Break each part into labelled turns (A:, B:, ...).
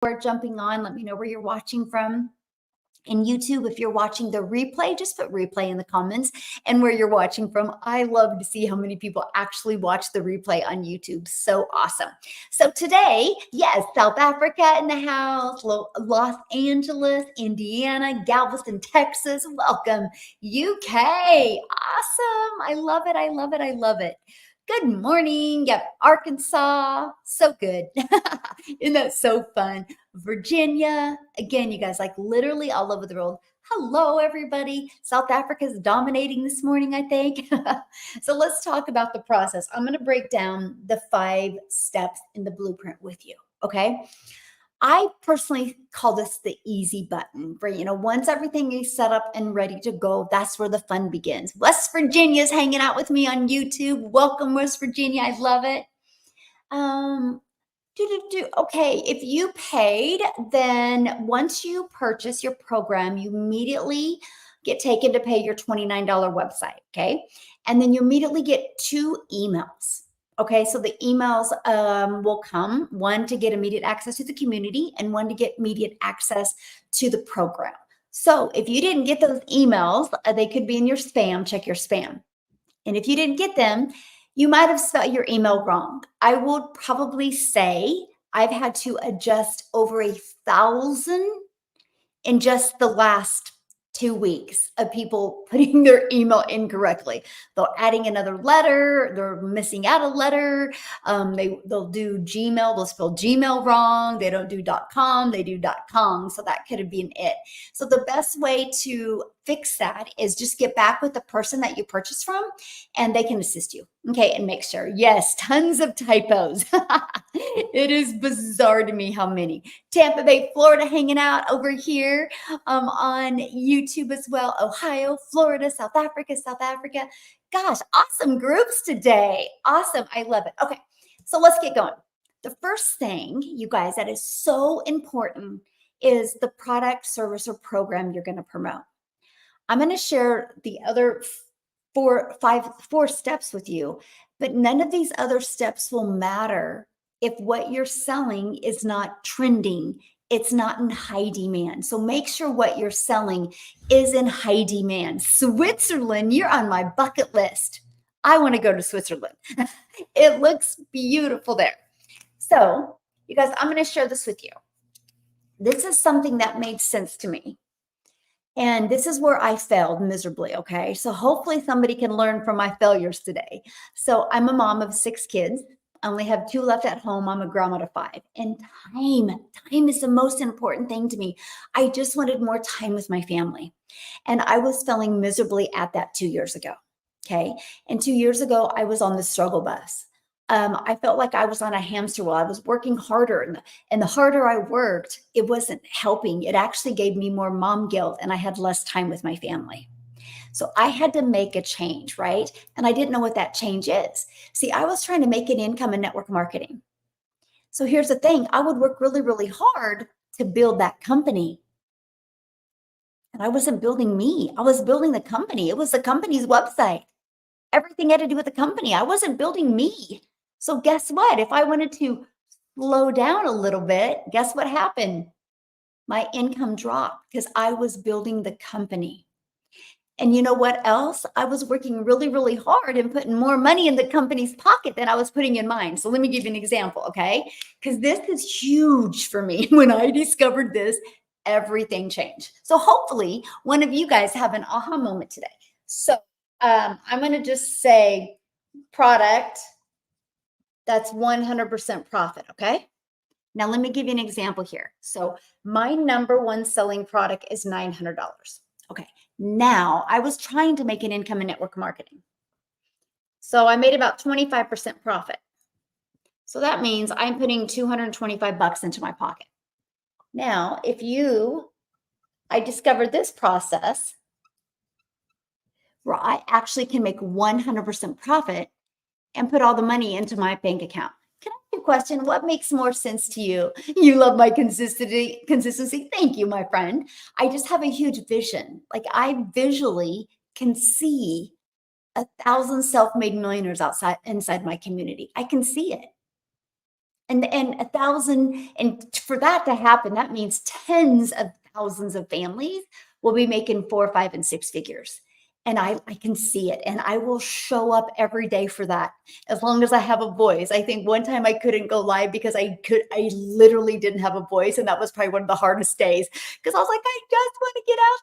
A: We're jumping on. Let me know where you're watching from. In YouTube, if you're watching the replay, just put replay in the comments and where you're watching from. I love to see how many people actually watch the replay on YouTube. So awesome. So today, yes, South Africa in the house, Los Angeles, Indiana, Galveston, Texas. Welcome, UK. Awesome. I love it. I love it. I love it. Good morning. Yep, Arkansas. So good. Isn't that so fun? Virginia. Again, you guys, like literally all over the world. Hello, everybody. South Africa is dominating this morning, I think. So let's talk about the process. I'm going to break down the 5 steps in the blueprint with you. Okay. I personally call this the easy button for, once everything is set up and ready to go, that's where the fun begins. West Virginia is hanging out with me on YouTube. Welcome, West Virginia. I love it. Okay, if you paid, then once you purchase your program, you immediately get taken to pay your $29 website, okay? And then you immediately get 2 emails. Okay, so the emails will come, one to get immediate access to the community and one to get immediate access to the program. So if you didn't get those emails, they could be in your spam. Check your spam. And if you didn't get them, you might have spelled your email wrong. I would probably say I've had to adjust over 1,000 in just the last 2 weeks of people putting their email incorrectly. They're adding another letter, they're missing out a letter. They'll do Gmail, they'll spell Gmail wrong. They don't do .com, they do .com. So that could have been it. So the best way to fix that is just get back with the person that you purchased from and they can assist you. Okay, and make sure. Yes, tons of typos. It is bizarre to me how many. Tampa Bay, Florida hanging out over here on YouTube as well. Ohio, Florida, South Africa. Gosh, awesome groups today. Awesome. I love it. Okay, so let's get going. The first thing, you guys, that is so important is the product, service, or program you're going to promote. I'm going to share the other 4 steps with you, but none of these other steps will matter if what you're selling is not trending. It's not in high demand. So make sure what you're selling is in high demand. Switzerland, you're on my bucket list. I want to go to Switzerland. It looks beautiful there. So you guys, I'm going to share this with you. This is something that made sense to me. And this is where I failed miserably, okay? So hopefully somebody can learn from my failures today. So I'm a mom of 6 kids. I only have 2 left at home. I'm a grandma to 5. And time is the most important thing to me. I just wanted more time with my family. And I was failing miserably at that 2 years ago, okay? And 2 years ago, I was on the struggle bus. I felt like I was on a hamster wheel. I was working harder, and the harder I worked, it wasn't helping. It actually gave me more mom guilt, and I had less time with my family. So I had to make a change, right? And I didn't know what that change is. See, I was trying to make an income in network marketing. So here's the thing. I would work really, really hard to build that company. And I wasn't building me. I was building the company. It was the company's website. Everything had to do with the company. I wasn't building me. So guess what? If I wanted to slow down a little bit, guess what happened? My income dropped because I was building the company. And you know what else? I was working really, really hard and putting more money in the company's pocket than I was putting in mine. So let me give you an example, okay? Because this is huge for me. When I discovered this, everything changed. So hopefully one of you guys have an aha moment today. So I'm going to just say product that's 100% profit, okay? Now, let me give you an example here. So my number 1 selling product is $900. Okay, now I was trying to make an income in network marketing. So I made about 25% profit. So that means I'm putting $225 into my pocket. Now, I discovered this process where I actually can make 100% profit and put all the money into my bank account. Can I ask you a question? What makes more sense to you? You love my consistency. Thank you, my friend. I just have a huge vision. Like I visually can see 1,000 self-made millionaires inside my community. I can see it. And 1,000, and for that to happen, that means tens of thousands of families will be making 4, 5, and 6 figures. And I can see it, and I will show up every day for that as long as I have a voice. I think one time I couldn't go live because I literally didn't have a voice, and that was probably one of the hardest days because I was like, I just want to get out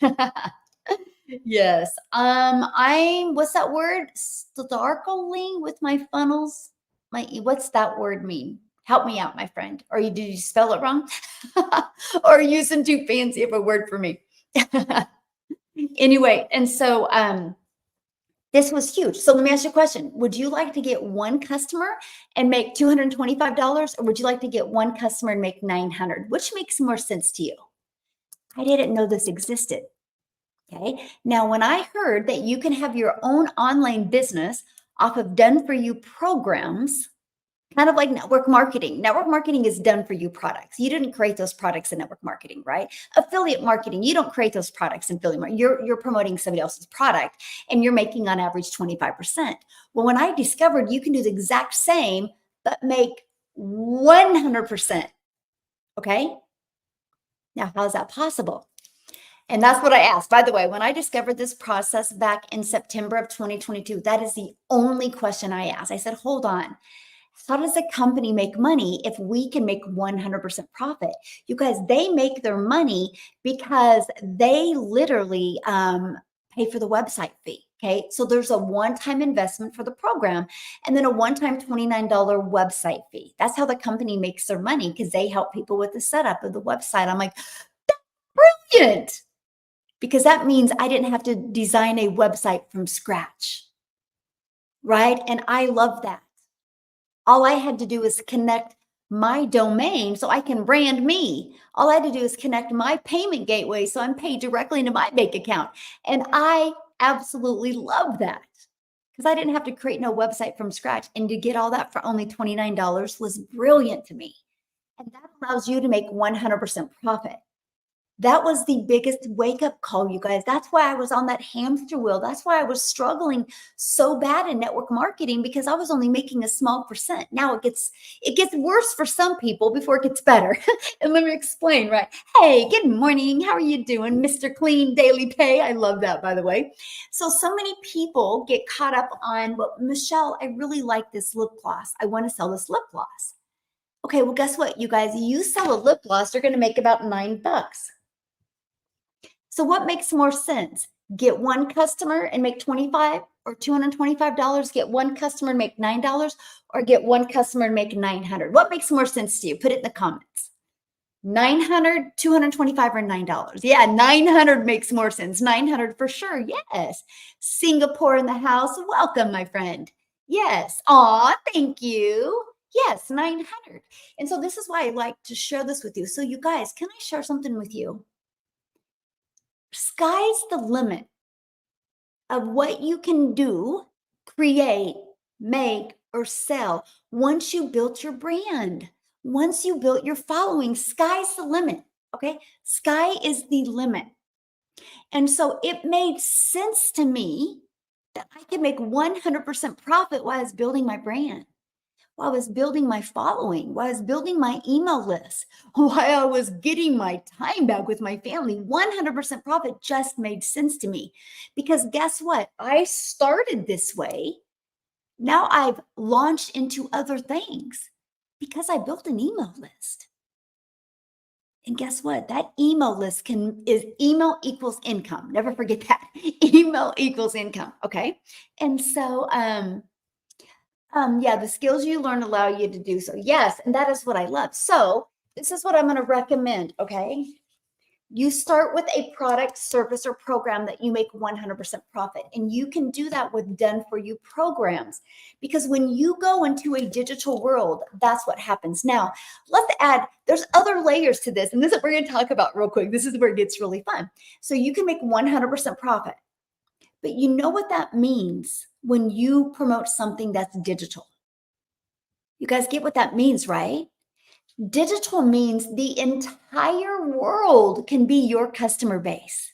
A: there. Yes. I'm what's that word? Starkling with my funnels. What's that word mean? Help me out, my friend. Or did you spell it wrong? Or are you using too fancy of a word for me? Anyway, and so this was huge. So let me ask you a question. Would you like to get one customer and make $225, or would you like to get one customer and make 900? Which makes more sense to you? I didn't know this existed. Okay. Now, when I heard that you can have your own online business off of done for you programs, kind of like network marketing. Network marketing is done for you products. You didn't create those products in network marketing, right? Affiliate marketing, you don't create those products in affiliate marketing. You're promoting somebody else's product and you're making on average 25%. Well, when I discovered you can do the exact same, but make 100%. Okay. Now, how is that possible? And that's what I asked. By the way, when I discovered this process back in September of 2022, that is the only question I asked. I said, hold on. How does a company make money if we can make 100% profit? You guys, they make their money because they literally pay for the website fee. Okay. So there's a one-time investment for the program and then a one-time $29 website fee. That's how the company makes their money because they help people with the setup of the website. I'm like, brilliant. Because that means I didn't have to design a website from scratch. Right. And I love that. All I had to do is connect my domain so I can brand me. All I had to do is connect my payment gateway so I'm paid directly into my bank account. And I absolutely love that because I didn't have to create no website from scratch. And to get all that for only $29 was brilliant to me. And that allows you to make 100% profit. That was the biggest wake up call, you guys. That's why I was on that hamster wheel. That's why I was struggling so bad in network marketing because I was only making a small percent. Now it gets worse for some people before it gets better. And let me explain, right? Hey, good morning. How are you doing, Mr. Clean Daily Pay? I love that, by the way. So many people get caught up on, well, Michelle, I really like this lip gloss. I want to sell this lip gloss. Okay, well, guess what, you guys? You sell a lip gloss, you're going to make about $9. So what makes more sense? Get one customer and make 25 or $225, get one customer and make $9, or get one customer and make 900. What makes more sense to you? Put it in the comments. 900, 225, or $9. Yeah, 900 makes more sense. 900 for sure. Yes. Singapore in the house. Welcome, my friend. Yes. Aw, thank you. Yes, 900. And so this is why I like to share this with you. So you guys, can I share something with you? Sky's the limit of what you can do, create, make, or sell once you built your brand, once you built your following. Sky's the limit. Okay. Sky is the limit. And so it made sense to me that I could make 100% profit while I was building my brand, while I was building my following, while I was building my email list, while I was getting my time back with my family. 100% profit just made sense to me because guess what? I started this way. Now I've launched into other things because I built an email list. And guess what? That email list is email equals income. Never forget that. Email equals income. Okay. And so, yeah, the skills you learn allow you to do so. Yes, and that is what I love. So this is what I'm going to recommend, okay? You start with a product, service, or program that you make 100% profit. And you can do that with done for you programs. Because when you go into a digital world, that's what happens. Now, let's add, there's other layers to this. And this is what we're going to talk about real quick. This is where it gets really fun. So you can make 100% profit. But you know what that means when you promote something that's digital. You guys get what that means, right? Digital means the entire world can be your customer base.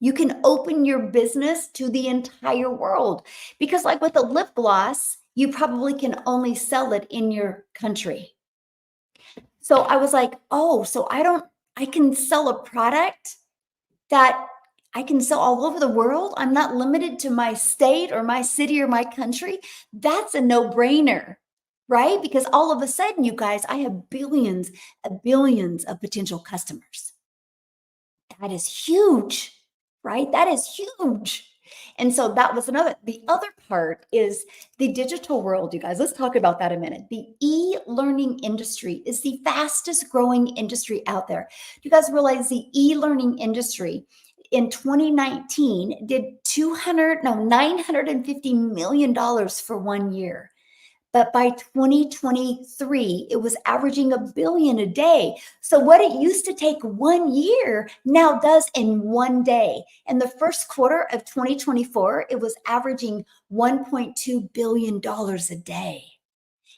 A: You can open your business to the entire world because like with a lip gloss, you probably can only sell it in your country. So I was like, oh, so I can sell a product that I can sell all over the world. I'm not limited to my state or my city or my country. That's a no brainer, right? Because all of a sudden, you guys, I have billions of potential customers. That is huge, right? That is huge. And so that was the other part is the digital world, you guys. Let's talk about that a minute. The e-learning industry is the fastest growing industry out there. You guys realize the e-learning industry in 2019 did $950 million for 1 year. But by 2023, it was averaging a billion a day. So what it used to take 1 year now does in 1 day. In the first quarter of 2024, it was averaging $1.2 billion a day.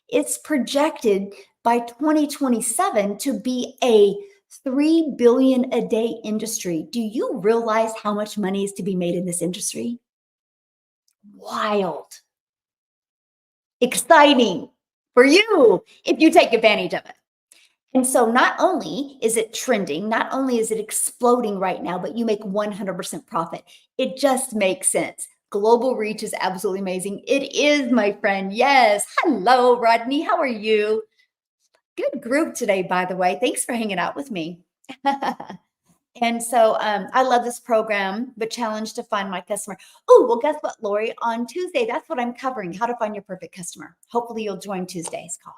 A: It's projected by 2027 to be a 3 billion a day industry. Do you realize how much money is to be made in this industry? Wild. Exciting for you if you take advantage of it. And so not only is it trending, not only is it exploding right now, but you make 100% profit. It just makes sense. Global reach is absolutely amazing. It is, my friend. Yes. Hello, Rodney. How are you? Good group today, by the way. Thanks for hanging out with me. And so I love this program, the challenge to find my customer. Oh, well, guess what, Lori? On Tuesday, that's what I'm covering, how to find your perfect customer. Hopefully you'll join Tuesday's call.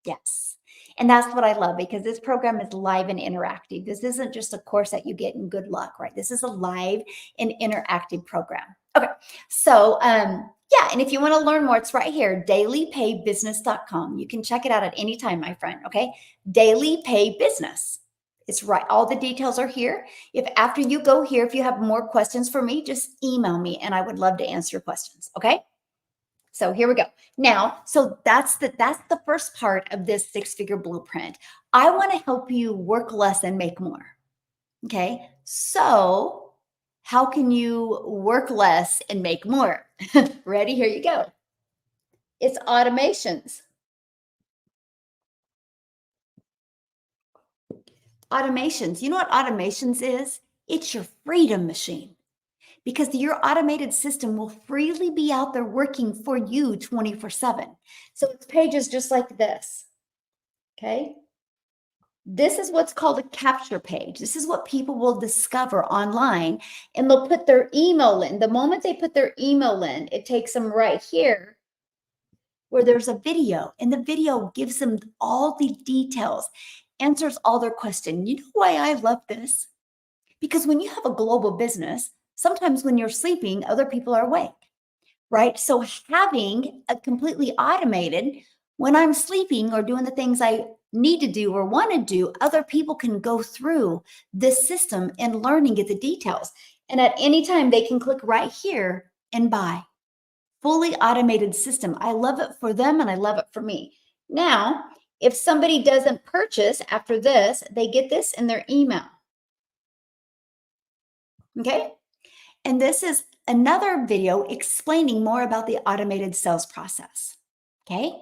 A: Yes. And that's what I love because this program is live and interactive. This isn't just a course that you get in good luck, right? This is a live and interactive program. Okay. So, yeah, and if you want to learn more, it's right here, dailypaybusiness.com. You can check it out at any time, my friend. Okay. Daily Pay Business. It's right. All the details are here. If after you go here, if you have more questions for me, just email me and I would love to answer your questions. Okay. So here we go. Now, so that's the first part of this six-figure blueprint. I want to help you work less and make more. Okay. So how can you work less and make more? Ready? Here you go. It's automations. Automations. You know what automations is? It's your freedom machine because your automated system will freely be out there working for you 24/7. So it's pages just like this. Okay. This is what's called a capture page. This is what people will discover online and they'll put their email in. The moment they put their email in, it takes them right here where there's a video and the video gives them all the details, answers all their questions. You know why I love this? Because when you have a global business, sometimes when you're sleeping, other people are awake, right? So having a completely automated, when I'm sleeping or doing the things I need to do or want to do, other people can go through this system and learn and get the details. And at any time, they can click right here and buy. Fully automated system. I love it for them and I love it for me. Now, if somebody doesn't purchase after this, they get this in their email. Okay. And this is another video explaining more about the automated sales process. Okay.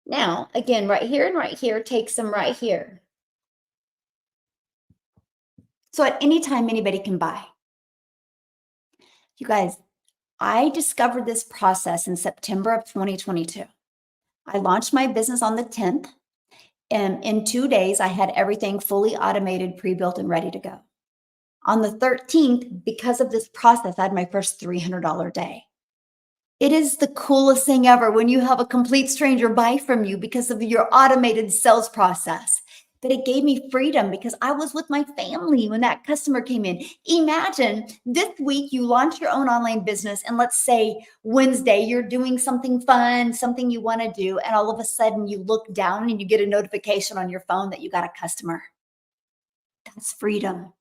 A: Now, again, right here and right here takes them right here. So at any time, anybody can buy. You guys, I discovered this process in September of 2022. I launched my business on the 10th. And in 2 days, I had everything fully automated, pre-built, and ready to go. On the 13th, because of this process, I had my first $300 day. It is the coolest thing ever when you have a complete stranger buy from you because of your automated sales process. But it gave me freedom because I was with my family when that customer came in. Imagine this week you launch your own online business, and let's say Wednesday you're doing something fun, something you want to do, and all of a sudden you look down and you get a notification on your phone that you got a customer. That's freedom.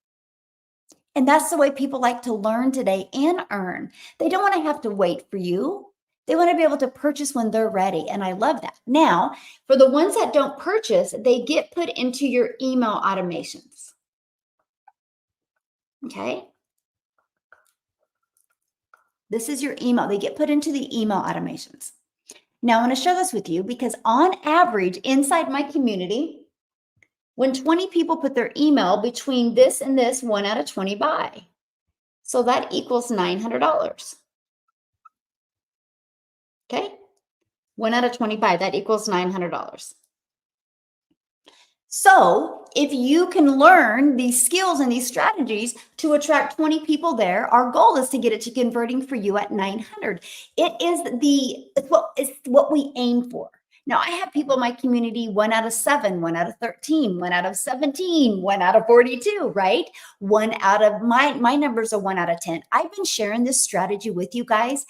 A: And that's the way people like to learn today and earn. They don't want to have to wait for you. They want to be able to purchase when they're ready. And I love that. Now, for the ones that don't purchase, they get put into your email automations. Okay. This is your email. They get put into the email automations. Now, I want to share this with you because on average, inside my community, when 20 people put their email between this and this, 1 out of 20 buy. So that equals $900. Okay. 1 out of 25, that equals $900. So if you can learn these skills and these strategies to attract 20 people there, our goal is to get it to converting for you at 900. It's what we aim for. Now I have people in my community 1 out of 7, 1 out of 13, 1 out of 17, 1 out of 42, right? One out of my numbers are 1 out of 10. I've been sharing this strategy with you guys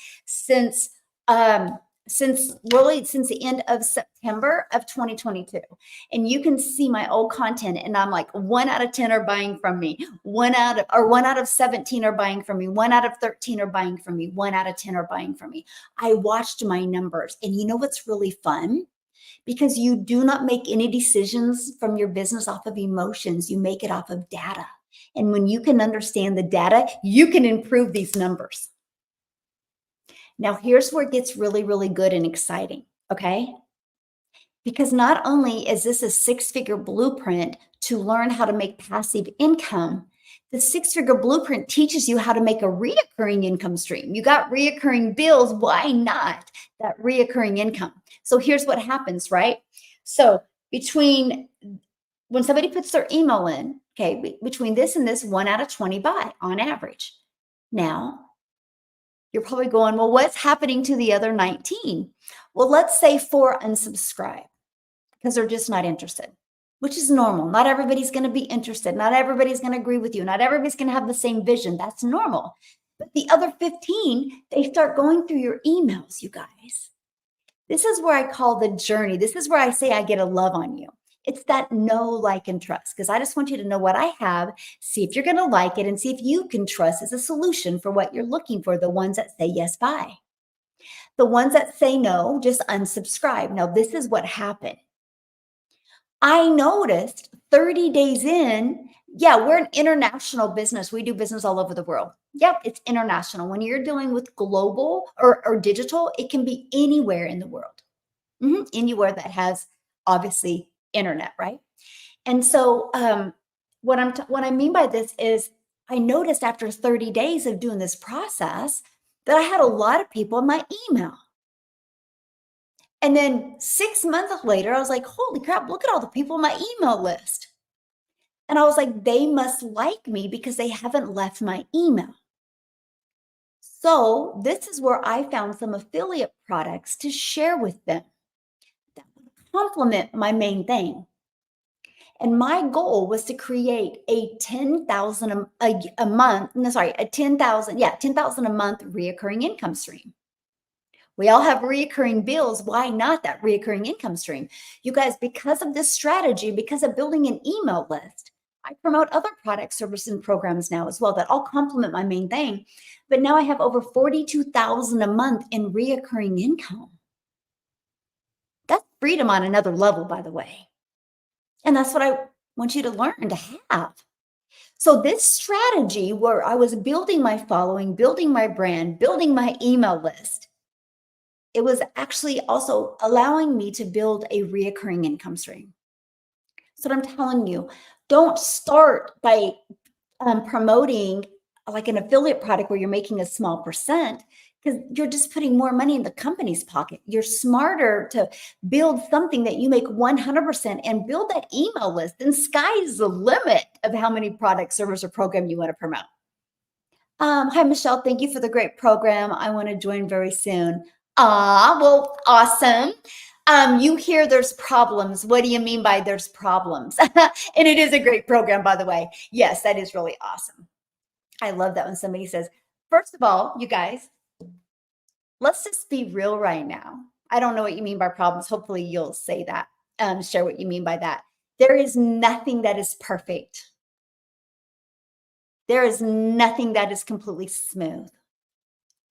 A: um since the end of September of 2022. And you can see my old content and I'm like 1 out of 10 are buying from me, 1 out of 17 are buying from me, 1 out of 13 are buying from me, 1 out of 10 are buying from me. I watched my numbers, and you know what's really fun, because you do not make any decisions from your business off of emotions, you make it off of data. And when you can understand the data, you can improve these numbers. Now here's where it gets really, really good and exciting. Okay, because not only is this a six-figure blueprint to learn how to make passive income, the six-figure blueprint teaches you how to make a reoccurring income stream. You got reoccurring bills, why not that reoccurring income? So here's what happens, right? So between when somebody puts their email in, okay, between this and this, 1 out of 20 buy on average. Now, you're probably going, well, what's happening to the other 19? Well, let's say 4 unsubscribe because they're just not interested, which is normal. Not everybody's going to be interested. Not everybody's going to agree with you. Not everybody's going to have the same vision. That's normal. But the other 15, they start going through your emails, you guys. This is where I call the journey. This is where I say I get a love on you. It's that know, like, and trust, because I just want you to know what I have, see if you're going to like it, and see if you can trust as a solution for what you're looking for. The ones that say yes, buy. The ones that say no, just unsubscribe. Now, this is what happened. I noticed 30 days in, yeah, we're an international business. We do business all over the world. Yep, it's international. When you're dealing with global or digital, it can be anywhere in the world. Anywhere that has obviously internet, right? And so what I mean by this is I noticed after 30 days of doing this process that I had a lot of people in my email. And then 6 months later, I was like, holy crap, look at all the people on my email list. And I was like, they must like me because they haven't left my email. So this is where I found some affiliate products to share with them that would complement my main thing. And my goal was to create a 10,000 a month, no, sorry, a 10,000, yeah, 10,000 a month reoccurring income stream. We all have reoccurring bills. Why not that reoccurring income stream? You guys, because of this strategy, because of building an email list, I promote other products, services, and programs now as well that all complement my main thing. But now I have over 42,000 a month in reoccurring income. That's freedom on another level, by the way. And that's what I want you to learn to have. So this strategy where I was building my following, building my brand, building my email list, it was actually also allowing me to build a reoccurring income stream. So what I'm telling you, don't start by promoting like an affiliate product where you're making a small percent, because you're just putting more money in the company's pocket. You're smarter to build something that you make 100% and build that email list. And sky's the limit of how many product, service, or program you want to promote. Hi, Michelle. Thank you for the great program. I want to join very soon. Well, awesome. You hear there's problems. What do you mean by there's problems? And it is a great program, by the way. Yes, that is really awesome. I love that when somebody says, first of all, you guys, let's just be real right now. I don't know what you mean by problems. Hopefully you'll say that, share what you mean by that. There is nothing that is perfect. There is nothing that is completely smooth.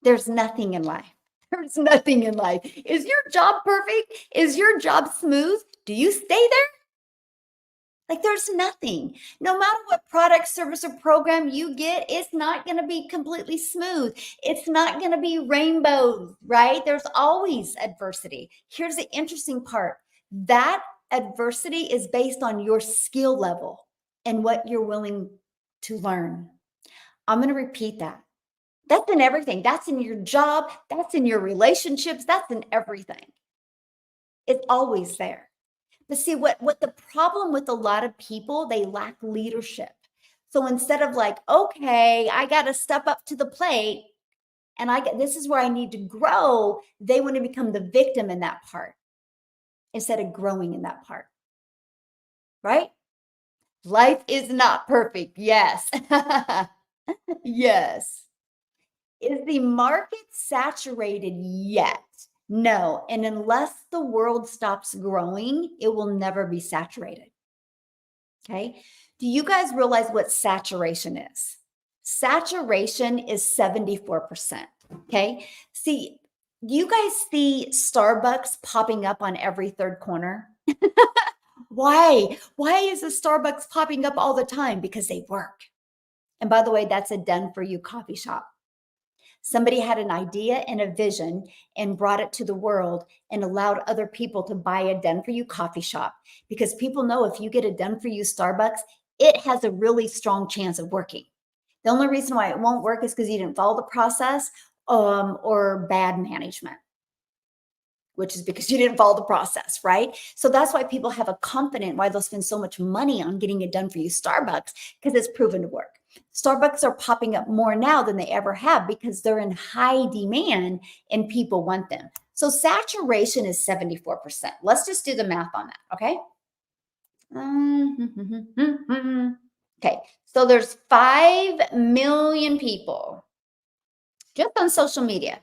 A: There's nothing in life. There's nothing in life. Is your job perfect? Is your job smooth? Do you stay there? Like there's nothing. No matter what product, service, or program you get, it's not going to be completely smooth. It's not going to be rainbows, right? There's always adversity. Here's the interesting part. That adversity is based on your skill level and what you're willing to learn. I'm going to repeat that. That's in everything. That's in your job. That's in your relationships. That's in everything. It's always there. But see, what the problem with a lot of people, they lack leadership. So instead of like, okay, I got to step up to the plate and this is where I need to grow, they want to become the victim in that part instead of growing in that part. Right? Life is not perfect. Yes. Yes. Is the market saturated yet? No. And unless the world stops growing, it will never be saturated. Okay. Do you guys realize what saturation is? Saturation is 74%. Okay. See, do you guys see Starbucks popping up on every third corner? Why? Why is a Starbucks popping up all the time? Because they work. And by the way, that's a done for you coffee shop. Somebody had an idea and a vision and brought it to the world and allowed other people to buy a done for you coffee shop, because people know if you get a done for you Starbucks, it has a really strong chance of working. The only reason why it won't work is because you didn't follow the process or bad management, which is because you didn't follow the process, right? So that's why people have a confidence why they'll spend so much money on getting it done for you Starbucks, because it's proven to work. Starbucks are popping up more now than they ever have because they're in high demand and people want them. So saturation is 74%. Let's just do the math on that, okay? Okay, so there's 5 million people just on social media,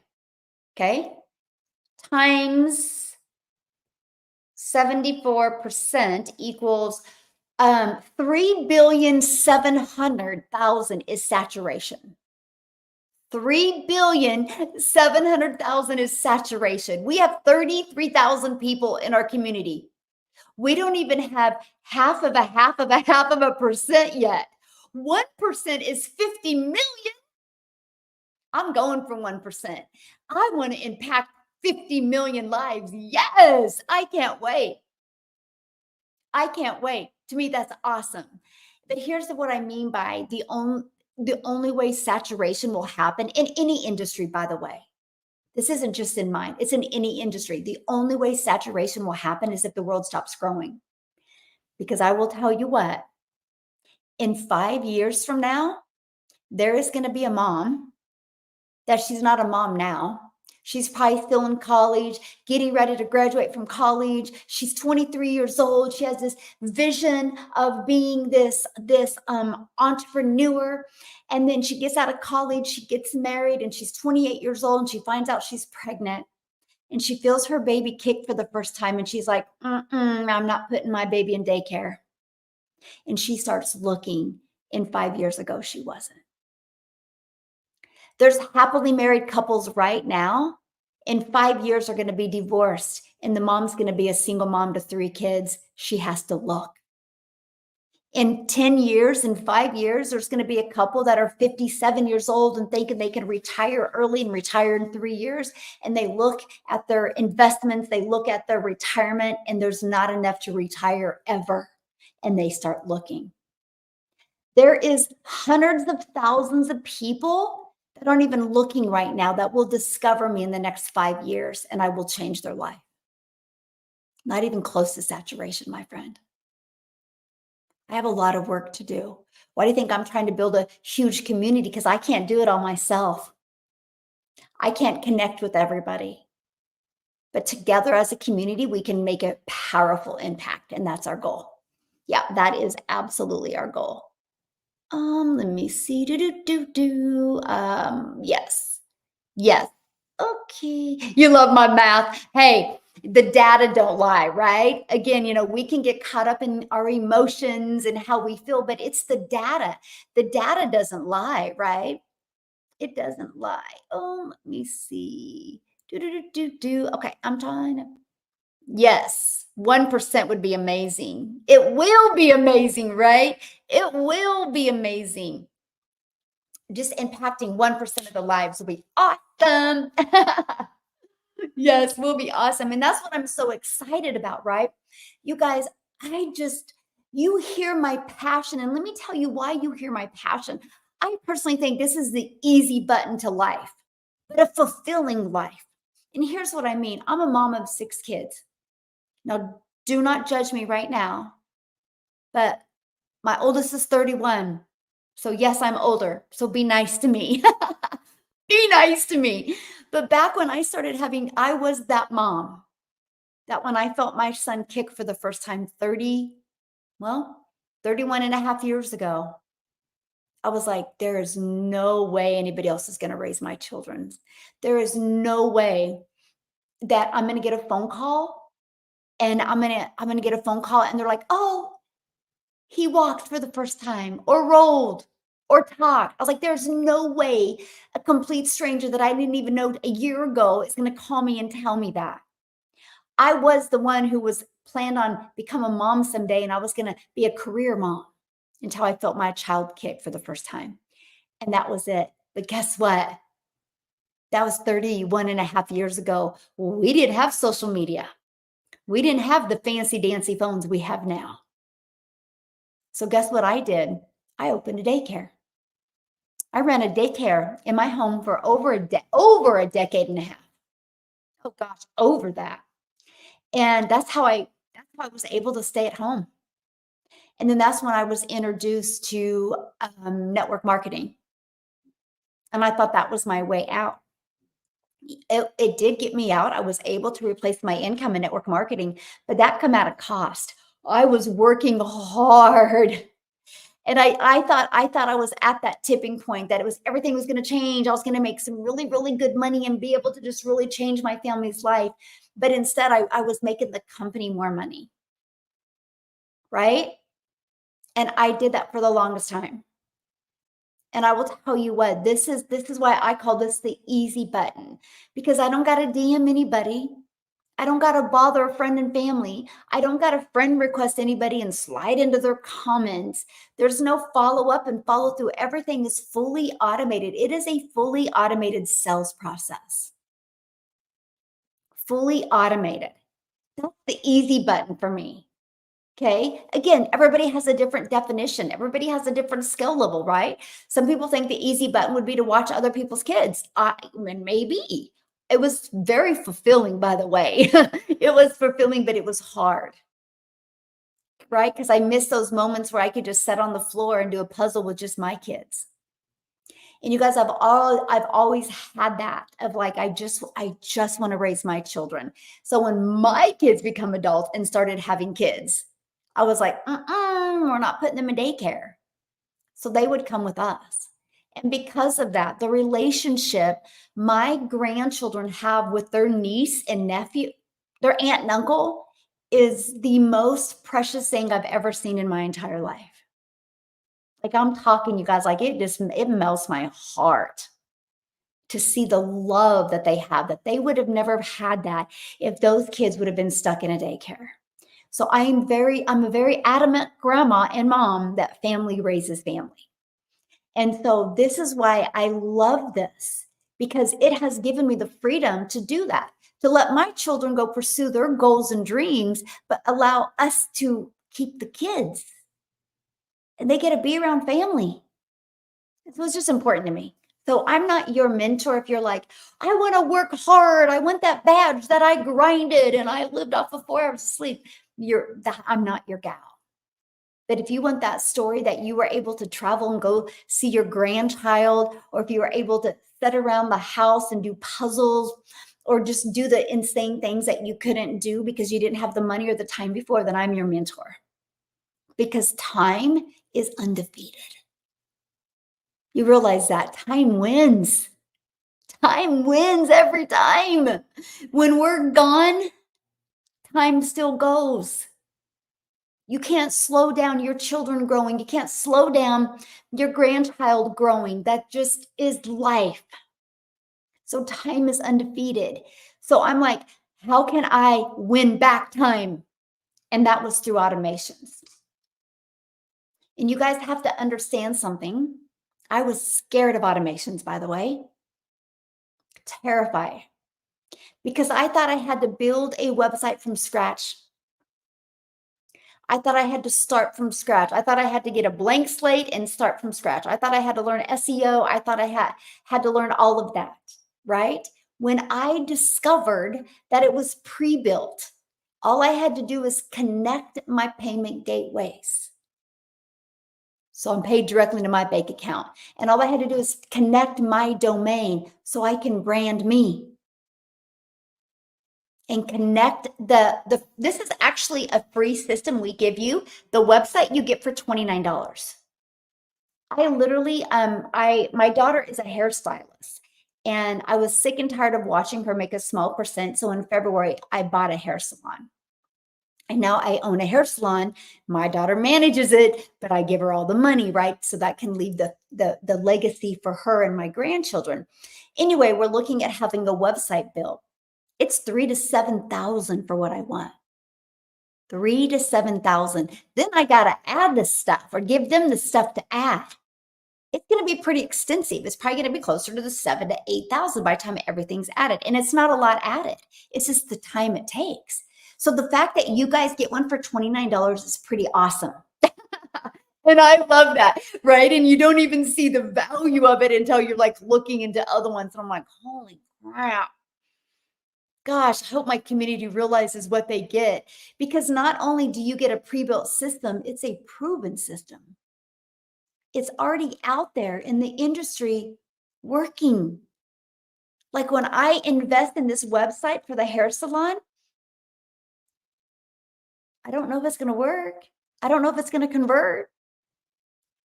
A: okay? Times 74% equals 3,700,000 is saturation. 3,700,000 is saturation. We have 33,000 people in our community. We don't even have half of a percent yet. 1% is 50 million. I'm going for 1%. I want to impact 50 million lives. Yes, I can't wait. I can't wait. To me, that's awesome. But here's what I mean by the only way saturation will happen in any industry, by the way. This isn't just in mine, it's in any industry. The only way saturation will happen is if the world stops growing. Because I will tell you what, in 5 years from now, there is going to be a mom that she's not a mom now. She's probably still in college, getting ready to graduate from college. She's 23 years old. She has this vision of being this entrepreneur. And then she gets out of college, she gets married, and she's 28 years old, and she finds out she's pregnant. And she feels her baby kick for the first time. And she's like, I'm not putting my baby in daycare. And she starts looking. In 5 years ago, she wasn't. There's happily married couples right now. In 5 years, are going to be divorced, and the mom's going to be a single mom to 3 kids. She has to look. In 10 years, in 5 years, there's going to be a couple that are 57 years old and thinking they can retire early and retire in 3 years. And they look at their investments, they look at their retirement, and there's not enough to retire ever. And they start looking. There is hundreds of thousands of people that aren't even looking right now that will discover me in the next 5 years, and I will change their life. Not even close to saturation, my friend. I have a lot of work to do. Why do you think I'm trying to build a huge community? Because I can't do it all myself. I can't connect with everybody. But together as a community, we can make a powerful impact, and that's our goal. Yeah, that is absolutely our goal. Let me see. Yes. Yes. Okay. You love my math. Hey, the data don't lie, right? Again, we can get caught up in our emotions and how we feel, but it's the data. The data doesn't lie, right? It doesn't lie. Oh, let me see. Okay, I'm trying to. Yes. 1% would be amazing. It will be amazing, right? It will be amazing. Just impacting 1% of the lives will be awesome. Yes, will be awesome. And that's what I'm so excited about, right? You guys, I just, you hear my passion. And let me tell you why you hear my passion. I personally think this is the easy button to life, but a fulfilling life. And here's what I mean, I'm a mom of 6 kids. Now, do not judge me right now, but my oldest is 31. So, yes, I'm older. So, be nice to me. Be nice to me. But back when I started having, I was that mom that when I felt my son kick for the first time 31 and a half years ago, I was like, there is no way anybody else is going to raise my children. There is no way that I'm going to get a phone call and I'm going to get a phone call and they're like, "Oh, he walked for the first time or rolled or talked." I was like, there's no way a complete stranger that I didn't even know a year ago is going to call me and tell me that. I was the one who was planned on become a mom someday, and I was going to be a career mom until I felt my child kick for the first time. And that was it. But guess what? That was 31 and a half years ago. We didn't have social media. We didn't have the fancy dancy phones we have now. So guess what I did? I opened a daycare. I ran a daycare in my home for over a decade and a half. Oh gosh, over that. And that's how I was able to stay at home. And then that's when I was introduced to network marketing. And I thought that was my way out. It did get me out. I was able to replace my income in network marketing, but that come at a cost. I was working hard. And I thought I was at that tipping point that it was everything was going to change. I was going to make some really, really good money and be able to just really change my family's life. But instead, I was making the company more money. Right. And I did that for the longest time. And I will tell you what, this is why I call this the easy button, because I don't got to DM anybody. I don't got to bother a friend and family. I don't got to friend request anybody and slide into their comments. There's no follow up and follow through. Everything is fully automated. It is a fully automated sales process. Fully automated. That's the easy button for me. Okay. Again, everybody has a different definition. Everybody has a different skill level, right? Some people think the easy button would be to watch other people's kids. And maybe it was very fulfilling, by the way. It was fulfilling, but it was hard, right? Because I miss those moments where I could just sit on the floor and do a puzzle with just my kids. And you guys, I've always had that of like, I just want to raise my children. So when my kids become adults and started having kids, I was like, we're not putting them in daycare. So they would come with us. And because of that, the relationship my grandchildren have with their niece and nephew, their aunt and uncle, is the most precious thing I've ever seen in my entire life. Like I'm talking, you guys, like it melts my heart to see the love that they have, that they would have never had that if those kids would have been stuck in a daycare. So I'm a very adamant grandma and mom that family raises family. And so this is why I love this, because it has given me the freedom to do that, to let my children go pursue their goals and dreams, but allow us to keep the kids and they get to be around family. So it's just important to me. So I'm not your mentor if you're like, I want to work hard. I want that badge that I grinded and I lived off of 4 hours of sleep. I'm not your gal. But if you want that story that you were able to travel and go see your grandchild, or if you were able to sit around the house and do puzzles, or just do the insane things that you couldn't do because you didn't have the money or the time before, then I'm your mentor. Because time is undefeated. You realize that time wins. Time wins every time. When we're gone, time still goes. You can't slow down your children growing. You can't slow down your grandchild growing. That just is life. So time is undefeated. So I'm like, how can I win back time? And that was through automations. And you guys have to understand something. I was scared of automations, by the way, terrified, because I thought I had to build a website from scratch. I thought I had to start from scratch. I thought I had to get a blank slate and start from scratch. I thought I had to learn SEO. I thought I had to learn all of that, right? When I discovered that it was pre-built, all I had to do was connect my payment gateways. So I'm paid directly to my bank account. And all I had to do is connect my domain so I can brand me and connect this is actually a free system we give you. The website you get for $29. I literally, my daughter is a hairstylist and I was sick and tired of watching her make a small percent. So in February, I bought a hair salon. And now I own a hair salon. My daughter manages it, but I give her all the money, right? So that can leave the legacy for her and my grandchildren. Anyway, we're looking at having a website built. It's 3,000 to 7,000 for what I want. 3,000 to 7,000. Then I gotta add the stuff or give them the stuff to add. It's going to be pretty extensive. It's probably going to be closer to the 7,000 to 8,000 by the time everything's added. And it's not a lot added. It's just the time it takes. So the fact that you guys get one for $29 is pretty awesome. And I love that, right? And you don't even see the value of it until you're like looking into other ones. And I'm like, holy crap. Gosh, I hope my community realizes what they get, because not only do you get a pre-built system, it's a proven system. It's already out there in the industry working. Like when I invest in this website for the hair salon, I don't know if it's going to work. I don't know if it's going to convert.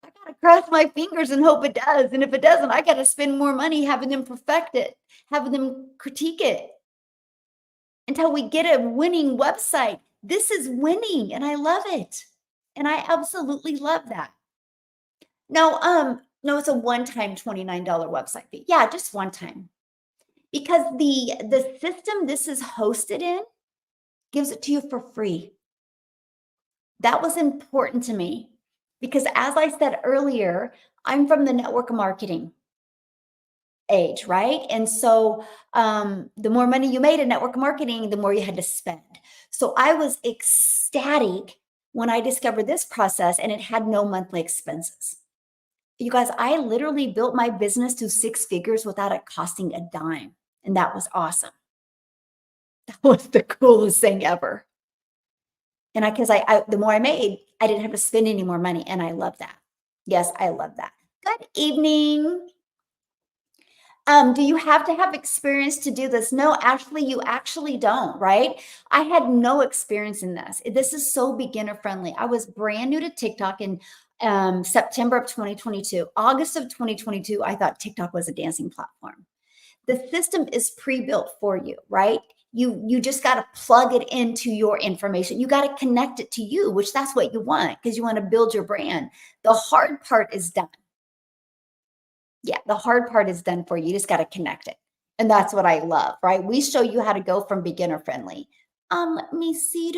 A: I got to cross my fingers and hope it does. And if it doesn't, I got to spend more money having them perfect it, having them critique it until we get a winning website. This is winning and I love it. And I absolutely love that. No, it's a one-time $29 website fee. Yeah, just one time. Because the system this is hosted in gives it to you for free. That was important to me because, as I said earlier, I'm from the network marketing age, right? And so the more money you made in network marketing, the more you had to spend. So I was ecstatic when I discovered this process and it had no monthly expenses. You guys, I literally built my business to 6 figures without it costing a dime. And that was awesome. That was the coolest thing ever. And because the more I made, I didn't have to spend any more money. And I love that. Yes, I love that. Good evening. Do you have to have experience to do this? No, actually, you actually don't, right? I had no experience in this. This is so beginner friendly. I was brand new to TikTok in September of 2022. August of 2022, I thought TikTok was a dancing platform. The system is pre-built for you, right? You just got to plug it into your information. You got to connect it to you, which that's what you want because you want to build your brand. The hard part is done. Yeah, the hard part is done for you. You just got to connect it. And that's what I love, right? We show you how to go from beginner friendly. Let me see.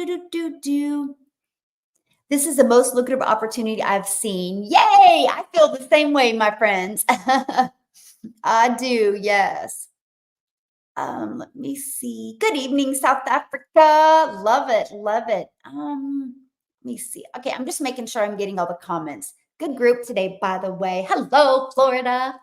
A: This is the most lucrative opportunity I've seen. Yay! I feel the same way, my friends. I do, yes. Let me see. Good evening, South Africa. Love it, love it. Let me see. Okay, I'm just making sure I'm getting all the comments. Good group today, by the way. Hello, Florida.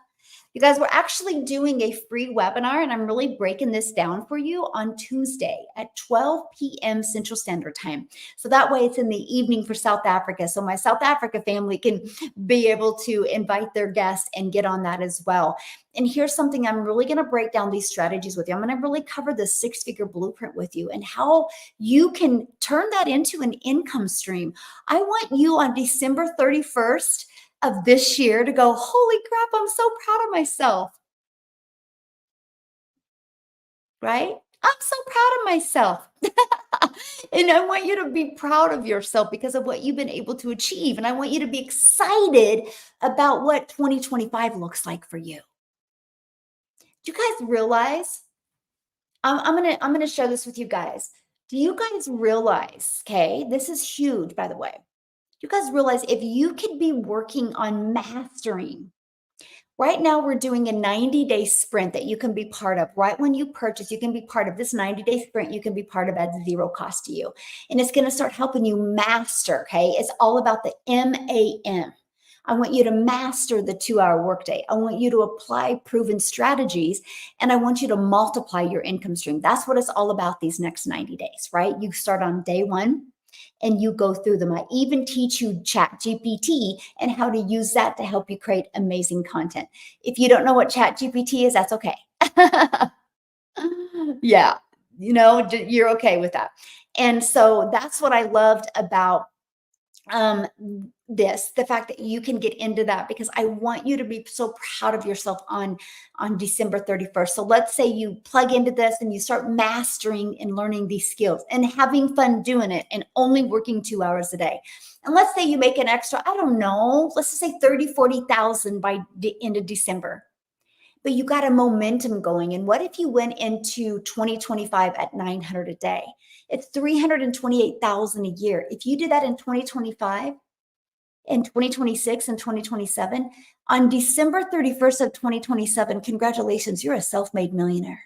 A: You guys, we're actually doing a free webinar, and I'm really breaking this down for you on Tuesday at 12 p.m. Central Standard Time. So that way it's in the evening for South Africa. So my South Africa family can be able to invite their guests and get on that as well. And here's something I'm really going to break down these strategies with you. I'm going to really cover the 6-figure blueprint with you and how you can turn that into an income stream. I want you on December 31st of this year to go, holy crap, I'm so proud of myself. Right? I'm so proud of myself. And I want you to be proud of yourself because of what you've been able to achieve. And I want you to be excited about what 2025 looks like for you. Do you guys realize? I'm gonna share this with you guys. Do you guys realize, okay, this is huge, by the way. You guys realize if you could be working on mastering. Right now, we're doing a 90-day sprint that you can be part of. Right when you purchase, you can be part of this 90-day sprint. You can be part of at zero cost to you. And it's going to start helping you master, okay? It's all about the MAM. I want you to master the 2-hour workday. I want you to apply proven strategies, and I want you to multiply your income stream. That's what it's all about these next 90 days, right? You start on day one and you go through them. I even teach you Chat GPT and how to use that to help you create amazing content. If you don't know what Chat GPT is, that's okay. Yeah, you're okay with that. And so that's what I loved about um the fact that you can get into that, because I want you to be so proud of yourself on December 31st. So let's say you plug into this and you start mastering and learning these skills and having fun doing it and only working 2 hours a day. And let's say you make an extra, I don't know, let's just say 30,000-40,000 by the end of December. But you got a momentum going. And what if you went into 2025 at 900 a day? It's 328,000 a year. If you did that in 2025, in 2026 and 2027, on December 31st of 2027, congratulations, you're a self-made millionaire.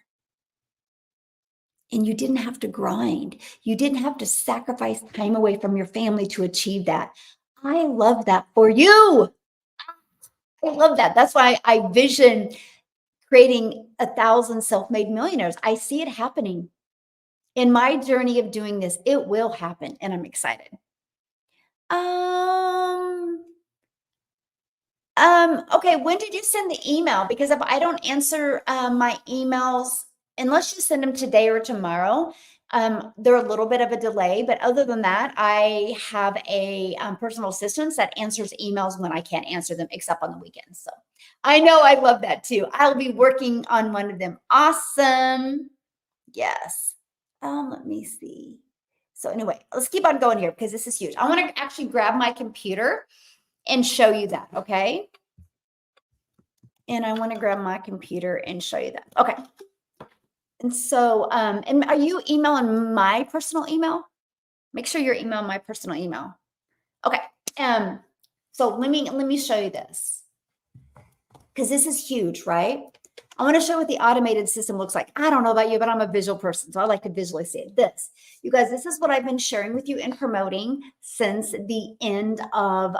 A: And you didn't have to grind. You didn't have to sacrifice time away from your family to achieve that. I love that for you. I love that. That's why I vision creating 1,000 self-made millionaires. I see it happening. In my journey of doing this, it will happen, and I'm excited. Okay, when did you send the email? Because if I don't answer my emails, unless you send them today or tomorrow, they're a little bit of a delay. But other than that, I have a personal assistant that answers emails when I can't answer them, except on the weekends. So I know I love that too. I'll be working on one of them. Awesome. Yes. Let me see. So anyway, let's keep on going here because this is huge. I want to actually grab my computer and show you that, okay? And I want to grab my computer and show you that. Okay. And so, and are you emailing my personal email? Make sure you're emailing my personal email. Okay. So let me show you this, because this is huge, right? I want to show what the automated system looks like. I don't know about you, but I'm a visual person, so I like to visually see it. This, you guys, this is what I've been sharing with you and promoting since the end of,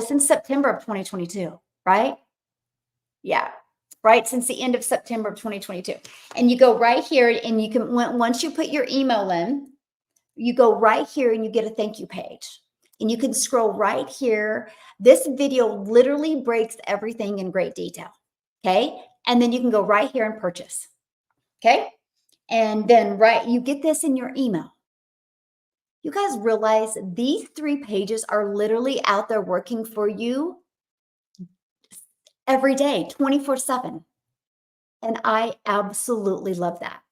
A: since September of 2022, right? Yeah, right, since the end of September of 2022. And you go right here and you can, once you put your email in, you go right here and you get a thank you page. And you can scroll right here. This video literally breaks everything in great detail. Okay. And then you can go right here and purchase. Okay. And then you get this in your email. You guys realize these 3 pages are literally out there working for you every day, 24/7. And I absolutely love that.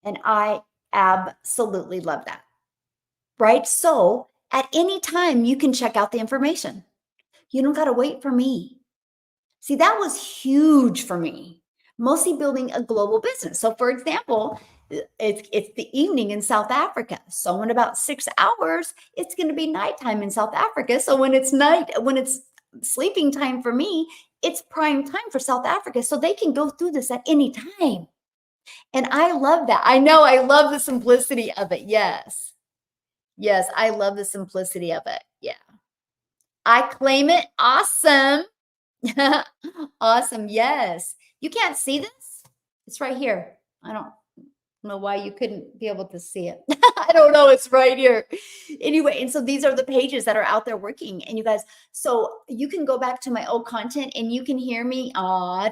A: And I absolutely love that. Right? So at any time, you can check out the information. You don't got to wait for me. See, that was huge for me, mostly building a global business. So, for example, it's the evening in South Africa. So, in about 6 hours, it's going to be nighttime in South Africa. So, when it's sleeping time for me, it's prime time for South Africa. So, they can go through this at any time. And I love that. I know I love the simplicity of it. Yes. Yes, I love the simplicity of it. Yeah. I claim it. Awesome. Awesome. Yes. You can't see this? It's right here. I don't know why you couldn't be able to see it. I don't know. It's right here. Anyway, and so these are the pages that are out there working. And you guys, so you can go back to my old content and you can hear me.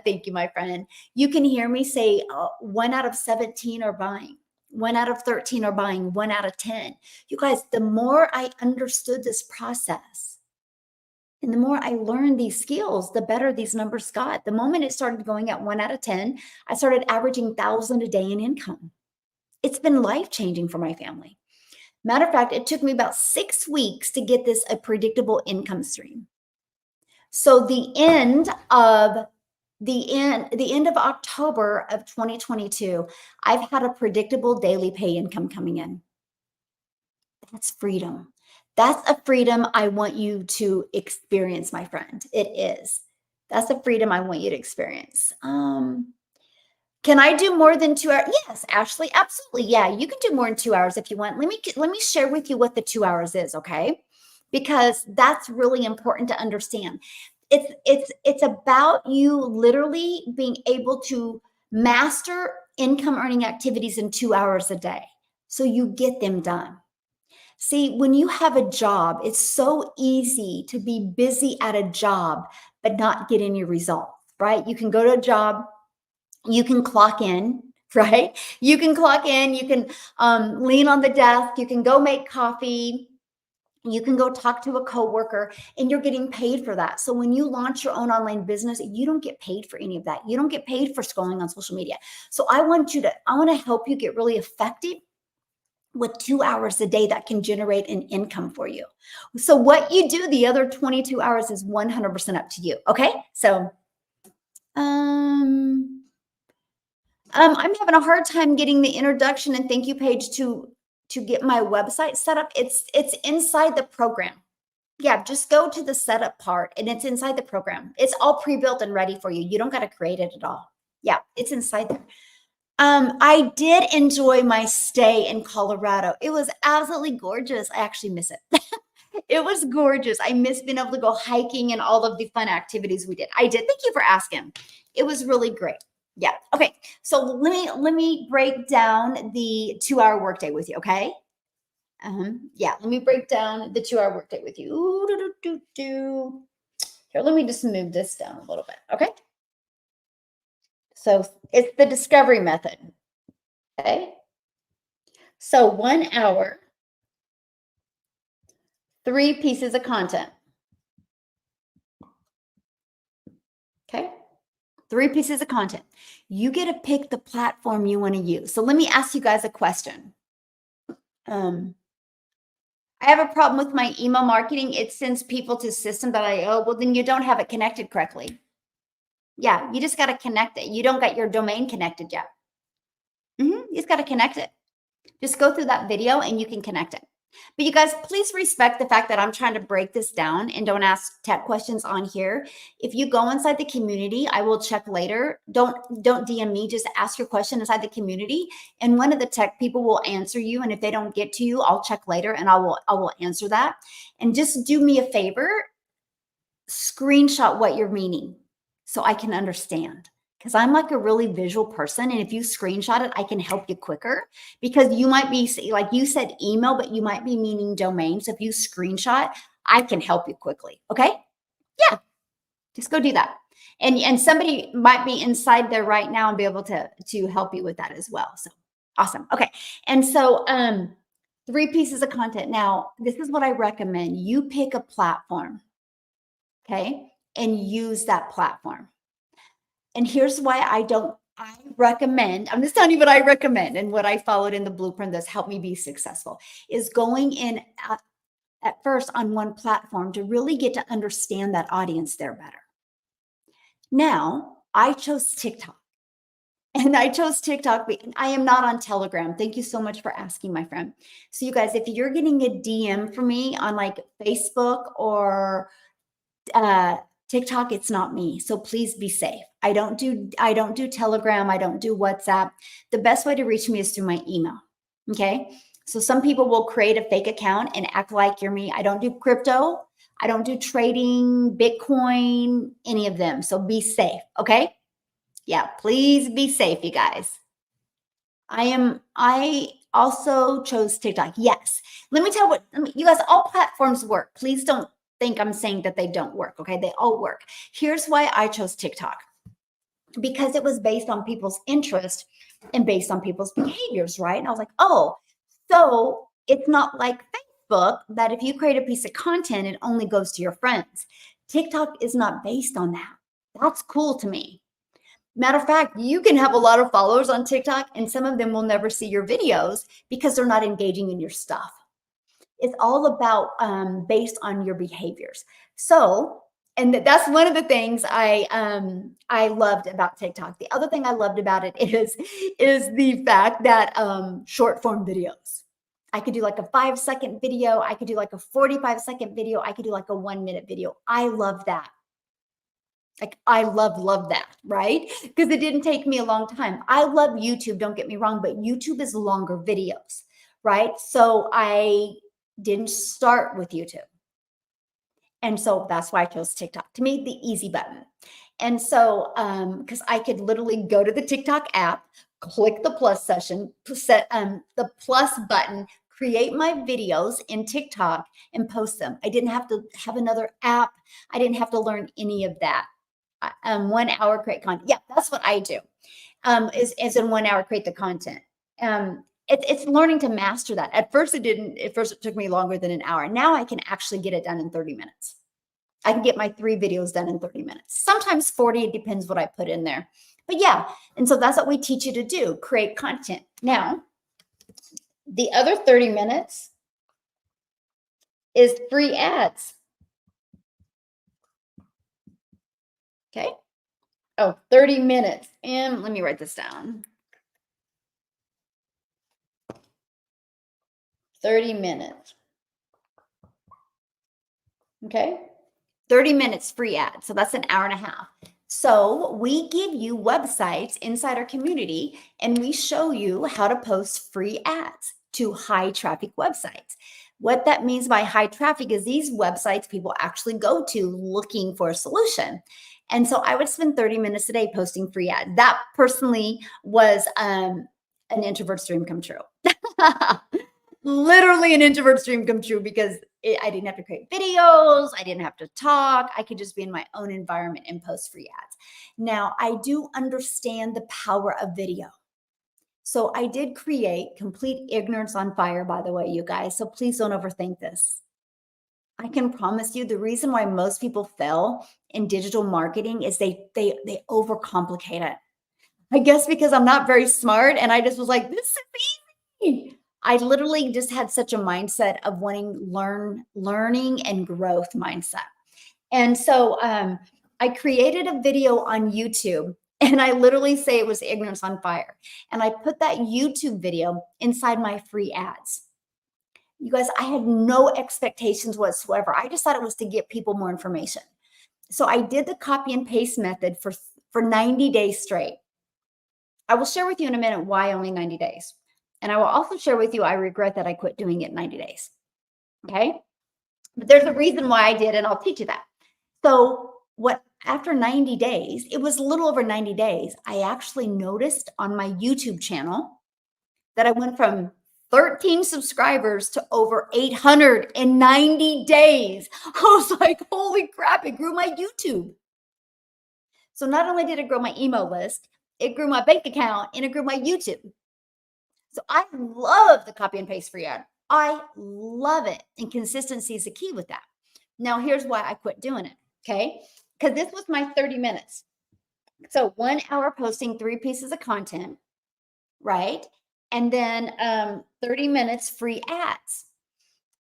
A: Thank you, my friend. You can hear me say 1 out of 17 are buying. 1 out of 13 are buying. 1 out of 10. You guys, the more I understood this process, and the more I learned these skills, the better these numbers got. The moment it started going at 1 out of 10, I started averaging 1,000 a day in income. It's been life-changing for my family. Matter of fact, it took me about 6 weeks to get this a predictable income stream. So the end of the end of October of 2022, I've had a predictable daily pay income coming in. That's freedom. That's a freedom I want you to experience, my friend. It is. That's a freedom I want you to experience. Can I do more than 2 hours? Yes, Ashley, absolutely. Yeah, you can do more than 2 hours if you want. Let me share with you what the 2 hours is, okay? Because that's really important to understand. It's about you literally being able to master income earning activities in 2 hours a day. So you get them done. See, when you have a job, it's so easy to be busy at a job, but not get any results, right? You can go to a job, you can clock in, right? You can clock in, you can lean on the desk, you can go make coffee, you can go talk to a coworker, and you're getting paid for that. So when you launch your own online business, you don't get paid for any of that. You don't get paid for scrolling on social media. So I want to help you get really effective with 2 hours a day that can generate an income for you. So what you do the other 22 hours is 100% up to you. Okay. So, I'm having a hard time getting the introduction and thank you page to get my website set up. It's inside the program. Yeah, just go to the setup part and it's inside the program. It's all pre-built and ready for you. You don't got to create it at all. Yeah, it's inside there. I did enjoy my stay in Colorado. It was absolutely gorgeous. I actually miss it. It was gorgeous. I miss being able to go hiking and all of the fun activities we did. I did. Thank you for asking. It was really great. Yeah. Okay. So let me break down the 2 hour workday with you. Okay. Yeah. Let me break down the 2 hour workday with you. Ooh, do, do, do, do. Here, let me just move this down a little bit. Okay. So it's the discovery method. Okay. So 1 hour, 3 pieces of content. Okay. 3 pieces of content. You get to pick the platform you want to use. So let me ask you guys a question. I have a problem with my email marketing. It sends people to system.io. Well, then you don't have it connected correctly. Yeah, you just got to connect it. You don't got your domain connected yet. You just got to connect it. Just go through that video and you can connect it. But you guys, please respect the fact that I'm trying to break this down and don't ask tech questions on here. If you go inside the community, I will check later. Don't DM me, just ask your question inside the community and one of the tech people will answer you. And if they don't get to you, I'll check later and I will answer that. And just do me a favor, screenshot what you're meaning so I can understand. Because I'm like a really visual person. And if you screenshot it, I can help you quicker because you might be like you said email, but you might be meaning domain. So if you screenshot, I can help you quickly. Okay. Yeah. Just go do that. And somebody might be inside there right now and be able to help you with that as well. So awesome. Okay. And so 3 pieces of content. Now, this is what I recommend. You pick a platform. Okay. And use that platform. And here's why I recommend, I'm just telling you what I recommend and what I followed in the blueprint that's helped me be successful is going in at first on one platform to really get to understand that audience there better. Now, I chose TikTok. And I chose TikTok. I am not on Telegram. Thank you so much for asking, my friend. So you guys, if you're getting a DM from me on like Facebook or TikTok, it's not me. So please be safe. I don't do Telegram. I don't do WhatsApp. The best way to reach me is through my email. Okay. So some people will create a fake account and act like you're me. I don't do crypto. I don't do trading, Bitcoin, any of them. So be safe. Okay. Yeah. Please be safe, you guys. I also chose TikTok. Yes. Let me tell you guys, all platforms work. Please don't think I'm saying that they don't work. Okay. They all work. Here's why I chose TikTok because it was based on people's interest and based on people's behaviors. Right. And I was like, oh, so it's not like Facebook that if you create a piece of content, it only goes to your friends. TikTok is not based on that. That's cool to me. Matter of fact, you can have a lot of followers on TikTok and some of them will never see your videos because they're not engaging in your stuff. It's all about based on your behaviors. So And that's one of the things I loved about TikTok. The other thing I loved about it is the fact that short form videos. I could do like a 5-second video. I could do like a 45-second video. I could do like a 1-minute video. I love that. Like I love that, right? Because it didn't take me a long time. I love YouTube, don't get me wrong, but YouTube is longer videos, right? So I didn't start with YouTube. And so that's why I chose TikTok. To me, the easy button. And so, because I could literally go to the TikTok app, click the plus session, set the plus button, create my videos in TikTok and post them. I didn't have to have another app. I didn't have to learn any of that. 1 hour create content. Yeah, that's what I do. Is in 1 hour create the content. It's learning to master that. At first it didn't. At first it took me longer than an hour. Now I can actually get it done in 30 minutes. I can get my 3 videos done in 30 minutes. Sometimes 40, it depends what I put in there. But yeah, and so that's what we teach you to do, create content. Now, the other 30 minutes is free ads. Okay. Oh, 30 minutes. And let me write this down. 30 minutes. Okay. 30 minutes free ad. So that's an hour and a half. So we give you websites inside our community and we show you how to post free ads to high traffic websites. What that means by high traffic is these websites people actually go to looking for a solution. And so I would spend 30 minutes a day posting free ads. That personally was an introvert's dream come true. Literally an introvert's dream come true because I didn't have to create videos. I didn't have to talk. I could just be in my own environment and post free ads. Now, I do understand the power of video. So I did create Complete Ignorance on Fire, by the way, you guys. So please don't overthink this. I can promise you the reason why most people fail in digital marketing is they overcomplicate it. I guess because I'm not very smart and I just was like, this is easy. I literally just had such a mindset of wanting learning and growth mindset. And so I created a video on YouTube and I literally say it was Ignorance on Fire. And I put that YouTube video inside my free ads. You guys, I had no expectations whatsoever. I just thought it was to get people more information. So I did the copy and paste method for 90 days straight. I will share with you in a minute why only 90 days. And I will also share with you, I regret that I quit doing it in 90 days. Okay. But there's a reason why I did, and I'll teach you that. So after 90 days, it was a little over 90 days, I actually noticed on my YouTube channel that I went from 13 subscribers to over 890 days. I was like, holy crap, it grew my YouTube. So not only did it grow my email list, it grew my bank account and it grew my YouTube. So I love the copy and paste free ad. I love it. And consistency is the key with that. Now, here's why I quit doing it. Okay. Because this was my 30 minutes. So 1 hour posting 3 pieces of content, right? And then 30 minutes free ads.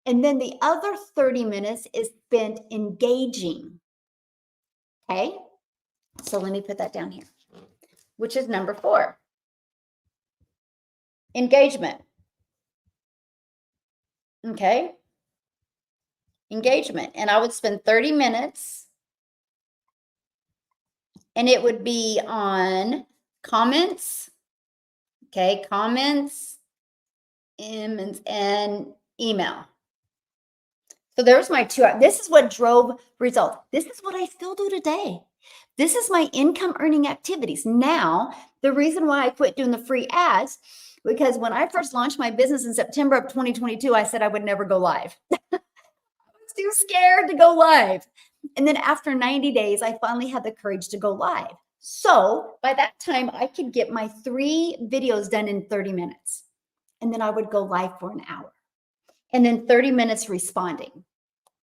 A: And then the other 30 minutes is spent engaging. Okay. So let me put that down here, which is number 4. Engagement. Okay. Engagement. And I would spend 30 minutes and it would be on comments. Okay. Comments and email. So there's my 2 hours. This is what drove results. This is what I still do today. This is my income earning activities. Now, the reason why I quit doing the free ads, because when I first launched my business in September of 2022, I said I would never go live. I was too scared to go live. And then after 90 days, I finally had the courage to go live. So by that time, I could get my 3 videos done in 30 minutes. And then I would go live for an hour. And then 30 minutes responding.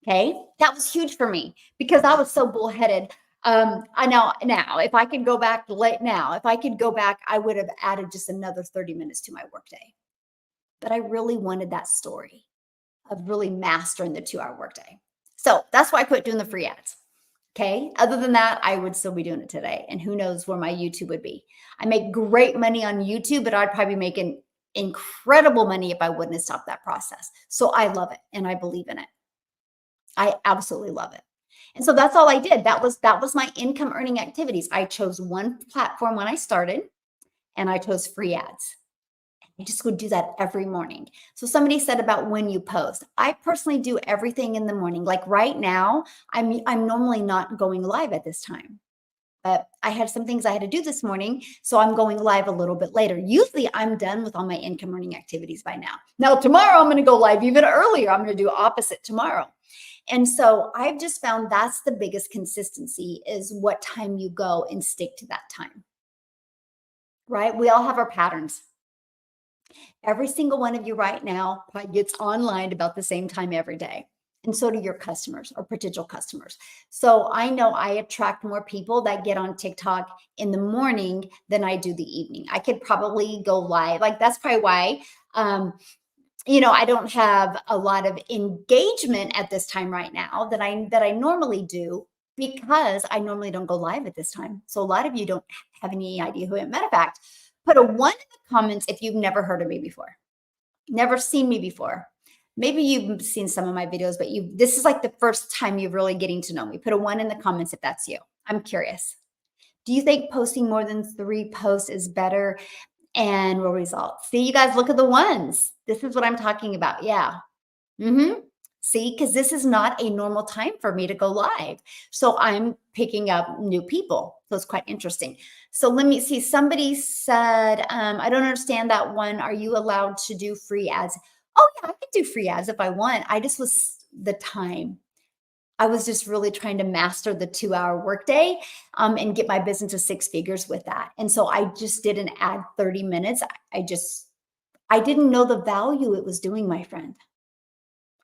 A: Okay. That was huge for me because I was so bullheaded. I know now, if I could go back if I could go back, I would have added just another 30 minutes to my workday. But I really wanted that story of really mastering the 2-hour workday. So that's why I quit doing the free ads. Okay. Other than that, I would still be doing it today. And who knows where my YouTube would be. I make great money on YouTube, but I'd probably be making incredible money if I wouldn't have stopped that process. So I love it and I believe in it. I absolutely love it. And so that's all I did. That was my income earning activities. I chose one platform when I started and I chose free ads. I just would do that every morning. So somebody said about when you post. I personally do everything in the morning. Like right now, I'm normally not going live at this time. But I had some things I had to do this morning, so I'm going live a little bit later. Usually I'm done with all my income earning activities by now. Now tomorrow I'm going to go live even earlier. I'm going to do opposite tomorrow. And so I've just found that's the biggest consistency is what time you go and stick to that time. Right? We all have our patterns. Every single one of you right now probably gets online about the same time every day. And so do your customers or potential customers. So I know I attract more people that get on TikTok in the morning than I do the evening. I could probably go live. Like that's probably why I don't have a lot of engagement at this time right now that I normally do because I normally don't go live at this time. So a lot of you don't have any idea who I am. Matter of fact, put a 1 in the comments if you've never heard of me before, never seen me before. Maybe you've seen some of my videos, but this is like the first time you're really getting to know me. Put a 1 in the comments if that's you. I'm curious. Do you think posting more than 3 posts is better and will result? See, you guys, look at the ones. This is what I'm talking about. Yeah. See, because this is not a normal time for me to go live. So I'm picking up new people. So it's quite interesting. So let me see. Somebody said, I don't understand that one. Are you allowed to do free ads? Oh, yeah, I can do free ads if I want. I just was the time. I was just really trying to master the 2-hour workday and get my business to 6 figures with that. And so I just did an ad 30 minutes. I didn't know the value it was doing, my friend.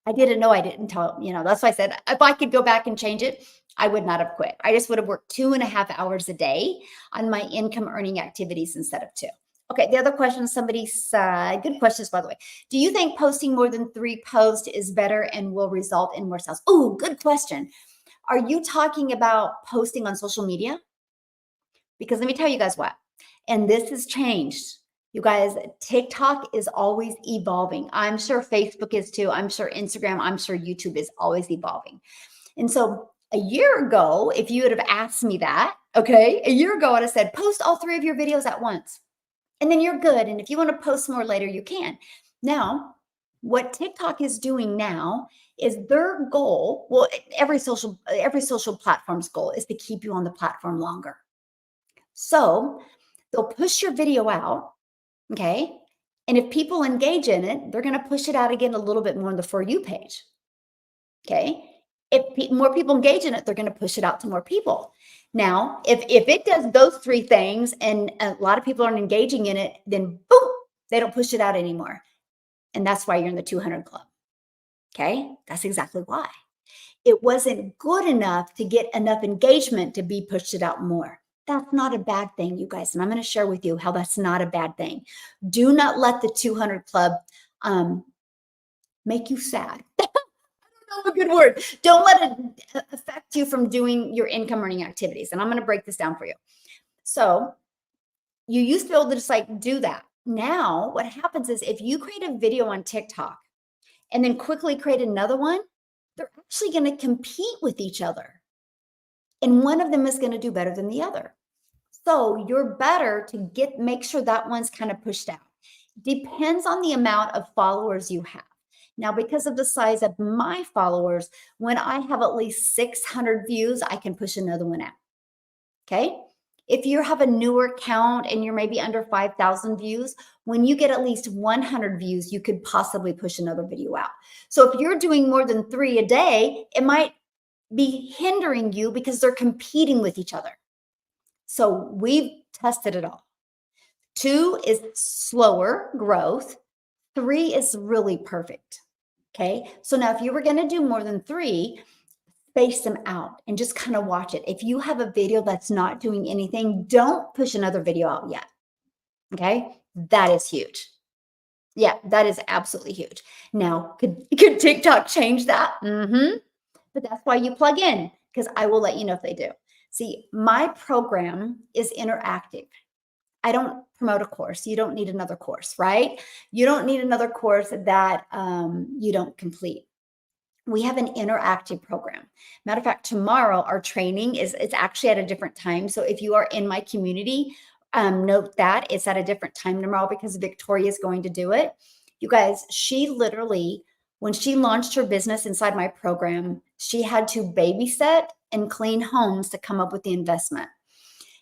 A: I didn't know. I didn't tell, that's why I said if I could go back and change it, I would not have quit. I just would have worked 2.5 hours a day on my income earning activities instead of 2. Okay, the other question somebody said, good questions, by the way. Do you think posting more than 3 posts is better and will result in more sales? Oh, good question. Are you talking about posting on social media? Because let me tell you guys what, and this has changed. You guys, TikTok is always evolving. I'm sure Facebook is too. I'm sure Instagram, I'm sure YouTube is always evolving. And so a year ago, if you would have asked me that, okay, a year ago, I'd have said, post all 3 of your videos at once. And then you're good. And if you want to post more later, you can. Now, what TikTok is doing now is their goal, well, every social platform's goal is to keep you on the platform longer. So they'll push your video out, okay? And if people engage in it, they're going to push it out again a little bit more on the For You page, okay? If more people engage in it, they're going to push it out to more people. Now, if it does those 3 things and a lot of people aren't engaging in it, then boom, they don't push it out anymore. And that's why you're in the 200 club, okay? That's exactly why. It wasn't good enough to get enough engagement to be pushed it out more. That's not a bad thing, you guys. And I'm going to share with you how that's not a bad thing. Do not let the 200 club make you sad. A good word. Don't let it affect you from doing your income earning activities. And I'm going to break this down for you. So you used to be able to just like do that. Now what happens is if you create a video on TikTok and then quickly create another one, they're actually going to compete with each other. And one of them is going to do better than the other. So you're better to make sure that one's kind of pushed out. Depends on the amount of followers you have. Now, because of the size of my followers, when I have at least 600 views, I can push another one out. Okay. If you have a newer account and you're maybe under 5,000 views, when you get at least 100 views, you could possibly push another video out. So if you're doing more than 3 a day, it might be hindering you because they're competing with each other. So we've tested it all. 2 is slower growth. 3 is really perfect. Okay. So now if you were going to do more than 3, space them out and just kind of watch it. If you have a video that's not doing anything, don't push another video out yet. Okay. That is huge. Yeah, that is absolutely huge. Now, could TikTok change that? But that's why you plug in. because I will let you know if they do. See, my program is interactive. I don't promote a course. You don't need another course, right? You don't need another course that you don't complete. We have an interactive program. Matter of fact, tomorrow our training is it's actually at a different time. So if you are in my community, note that it's at a different time tomorrow because Victoria is going to do it. You guys, she literally, when she launched her business inside my program, she had to babysit and clean homes to come up with the investment.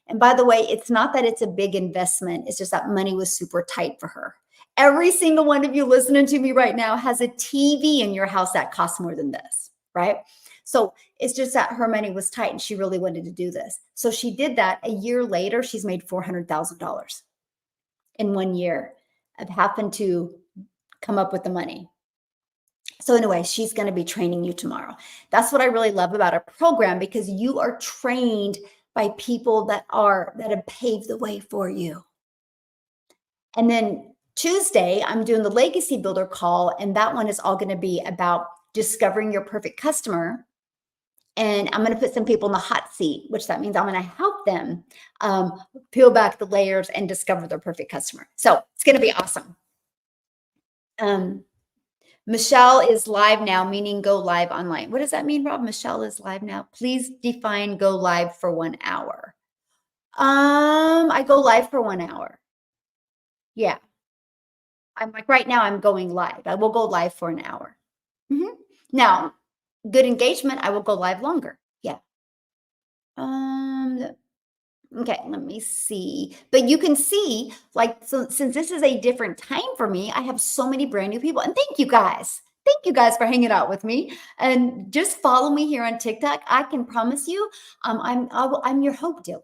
A: And by the way, it's not that it's a big investment, it's just that money was super tight for her. Every single one of you listening to me right now has a TV in your house that costs more than this, right? So it's just that her money was tight and she really wanted to do this. So she did that. A year later, she's made $400,000 in 1 year of having to come up with the money. So anyway, she's going to be training you tomorrow. That's what I really love about our program, because you are trained by people that have paved the way for you. And then Tuesday, I'm doing the Legacy Builder call, and that one is all going to be about discovering your perfect customer. And I'm going to put some people in the hot seat, which that means I'm going to help them peel back the layers and discover their perfect customer. So it's going to be awesome. Michelle is live now, meaning go live online. What does that mean, Rob? Michelle is live now. Please define go live for 1 hour. I go live for 1 hour. Yeah. I'm like, right now I'm going live. I will go live for an hour. Now, good engagement, I will go live longer. Yeah. Okay, let me see. But you can see, like, so since this is a different time for me, I have so many brand new people. And thank you guys. Thank you guys for hanging out with me. And just follow me here on TikTok. I can promise you, I'm your hope dealer.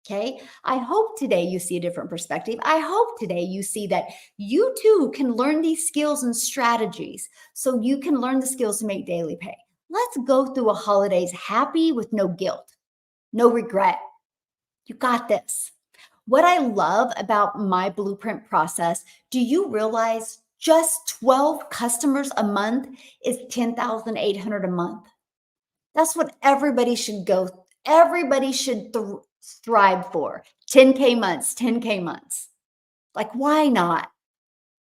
A: Okay. I hope today you see a different perspective. I hope today you see that you too can learn these skills and strategies so you can learn the skills to make daily pay. Let's go through a holidays happy with no guilt, no regret. You got this. What I love about my blueprint process, do you realize just 12 customers a month is 10,800 a month? That's what everybody should everybody should strive for. 10K months, 10K months. Like, why not?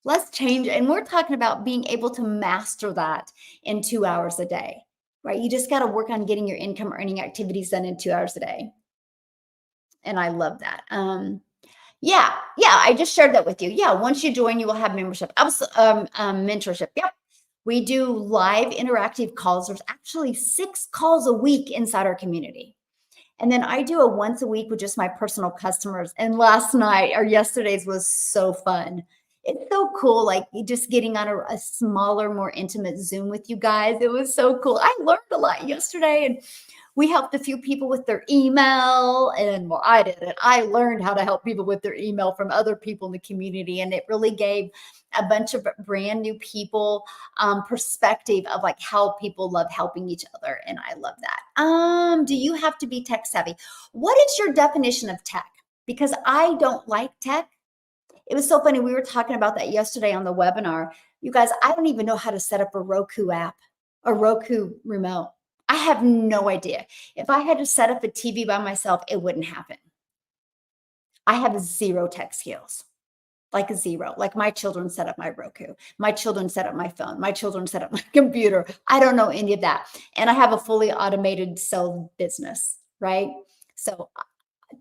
A: Let's change it. And we're talking about being able to master that in 2 hours a day, right? You just got to work on getting your income earning activities done in 2 hours a day. And I love that. Yeah, I just shared that with you. Yeah, once you join, you will have membership. Mentorship. Yep. We do live interactive calls. There's actually 6 calls a week inside our community. And then I do a once a week with just my personal customers. And last night or yesterday's was so fun. It's so cool, like just getting on a smaller, more intimate Zoom with you guys. It was so cool. I learned a lot yesterday, and we helped a few people with their email. And well, I did it. I learned how to help people with their email from other people in the community. And it really gave a bunch of brand new people perspective of like how people love helping each other. And I love that. Do you have to be tech savvy? What is your definition of tech? Because I don't like tech. It was so funny. We were talking about that yesterday on the webinar. You guys, I don't even know how to set up a Roku app, a Roku remote. I have no idea. If I had to set up a TV by myself, it wouldn't happen. I have zero tech skills, like zero. Like my children set up my Roku. My children set up my phone. My children set up my computer. I don't know any of that. And I have a fully automated sell business, right? So